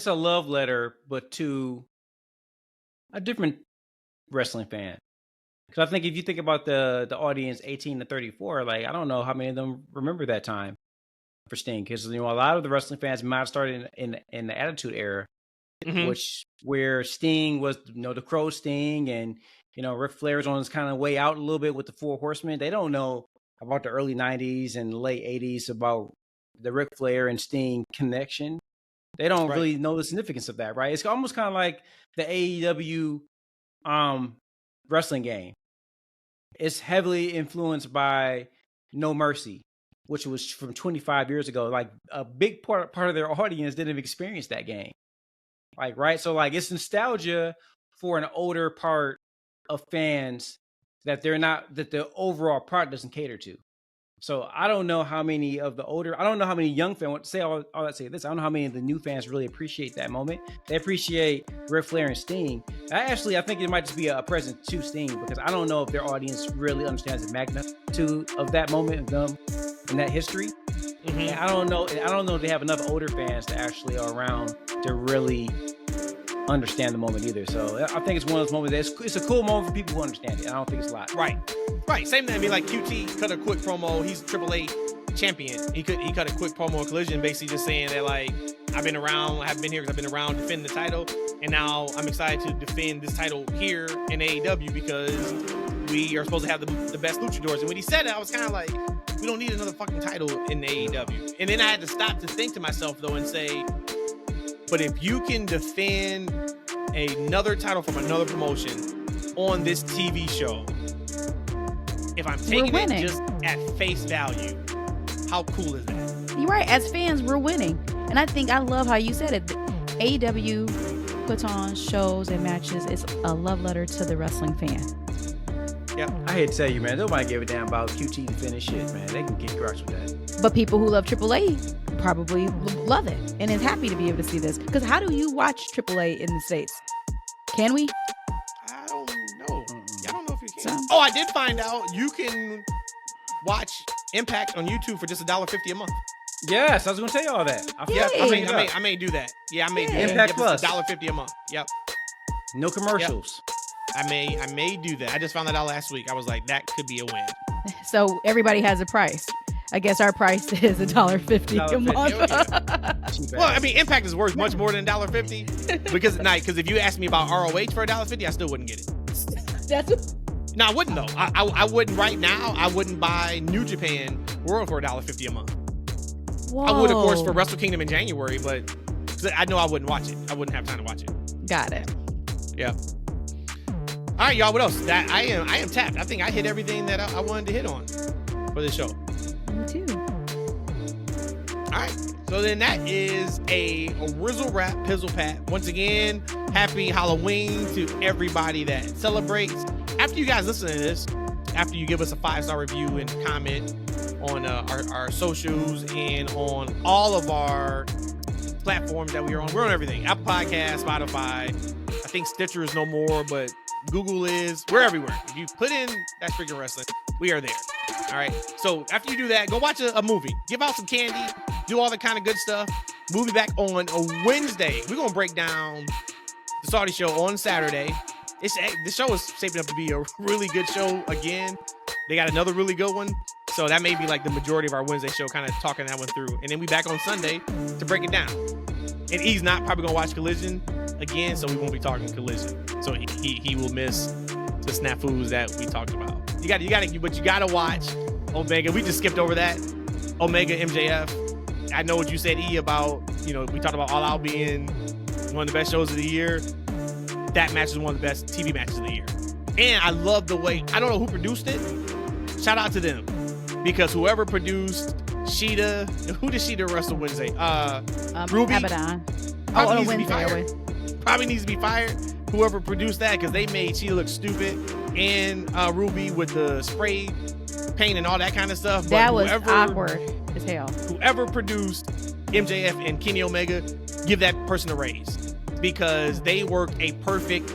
a love letter, but to a different wrestling fan. Because I think if you think about the audience 18 to 34, like I don't know how many of them remember that time for Sting. Because a lot of the wrestling fans might have started in the Attitude Era, where Sting was the Crow Sting, and Ric Flair's on his kind of way out a little bit with the Four Horsemen. They don't know about the early 90s and late 80s about the Ric Flair and Sting connection. They don't really know the significance of that, right? It's almost kind of like the AEW wrestling game. It's heavily influenced by No Mercy, which was from 25 years ago. Like a big part of their audience didn't experience that game. Like, right? So like it's nostalgia for an older part of fans that the overall product doesn't cater to. So I don't know how many of the older, I don't know how many young fans say all that say this. I don't know how many of the new fans really appreciate that moment. They appreciate Ric Flair and Sting. I think it might just be a present to Sting, because I don't know if their audience really understands the magnitude of that moment of them and that history. Mm-hmm. And I don't know if they have enough older fans that actually are around to really understand the moment either. So I think it's one of those moments it's a cool moment for people who understand it. I don't think it's a lot. Right. Same thing. I mean, like QT cut a quick promo. He's Triple A champion. He cut a quick promo on Collision, basically just saying that like I've been here because I've been around defending the title, and now I'm excited to defend this title here in AEW because we are supposed to have the best luchadors. And when he said it, I was kind of like, we don't need another fucking title in AEW. And then I had to stop to think to myself though and say, but if you can defend another title from another promotion on this TV show, if I'm taking it just at face value, how cool is that? You're right. As fans, we're winning. And I love how you said it. AEW puts on shows and matches. It's a love letter to the wrestling fan. Yeah, I hate to tell you, man, nobody give a damn about QT to finish shit, man. They can kick rocks with that. But people who love AAA probably love it and is happy to be able to see this. Because how do you watch AAA in the States? Can we? I don't know. I don't know if you can. Oh, I did find out you can watch Impact on YouTube for just $1.50 a month. Yes, I was going to tell you all that. I may do that. Yeah, I may do that. Impact Plus. $1.50 a month. Yep. No commercials. Yep. I may do that. I just found that out last week. I was like, that could be a win. So everybody has a price. I guess our price is $1.50 a month. Yeah. Well, I mean, Impact is worth much more than $1.50 because if you asked me about ROH for $1.50, I still wouldn't get it. No, I wouldn't though. I wouldn't right now. I wouldn't buy New Japan World for $1.50 a month. Whoa. I would, of course, for Wrestle Kingdom in January, but I know I wouldn't watch it. I wouldn't have time to watch it. Got it. Yeah. All right, y'all. What else? I am tapped. I think I hit everything that I wanted to hit on for this show. Me too. All right. So then that is a Rizzle Rap Pizzle Pat. Once again, happy Halloween to everybody that celebrates. After you guys listen to this, after you give us a 5-star review and comment on our socials and on all of our platforms that we are on. We're on everything. Apple Podcasts, Spotify. I think Stitcher is no more, but Google is. We're everywhere. If you put in That's Freakin' Wrestling, we are there. All right. So after you do that, go watch a movie. Give out some candy. Do all the kind of good stuff. We'll be back on a Wednesday. We're going to break down the Saudi show on Saturday. The show is shaping up to be a really good show again. They got another really good one. So that may be like the majority of our Wednesday show, kind of talking that one through. And then we back on Sunday to break it down. And he's not probably going to watch Collision again, so we won't be talking Collision. So he will miss the snafus that we talked about. But you gotta watch Omega. We just skipped over that. Omega MJF. I know what you said, E, about, we talked about All Out being one of the best shows of the year. That match is one of the best TV matches of the year. And I love the way, I don't know who produced it. Shout out to them. Because whoever produced Sheeta, who did Sheeta wrestle Wednesday? Ruby. Abaddon. Probably needs to be fired. Whoever produced that, because they made Sheeta look stupid, and Ruby with the spray paint and all that kind of stuff. But that was awkward as hell. Whoever produced MJF and Kenny Omega, give that person a raise, because they worked a perfect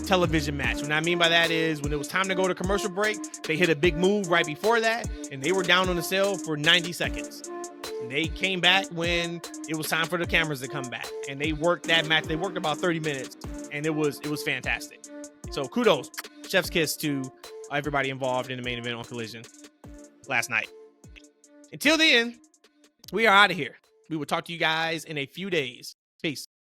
television match. What I mean by that is when it was time to go to commercial break, they hit a big move right before that, and they were down on the cell for 90 seconds. They came back when it was time for the cameras to come back, and they worked that match. They worked about 30 minutes, and it was fantastic. So kudos, chef's kiss to everybody involved in the main event on Collision last night. Until then, we are out of here. We will talk to you guys in a few days. Peace.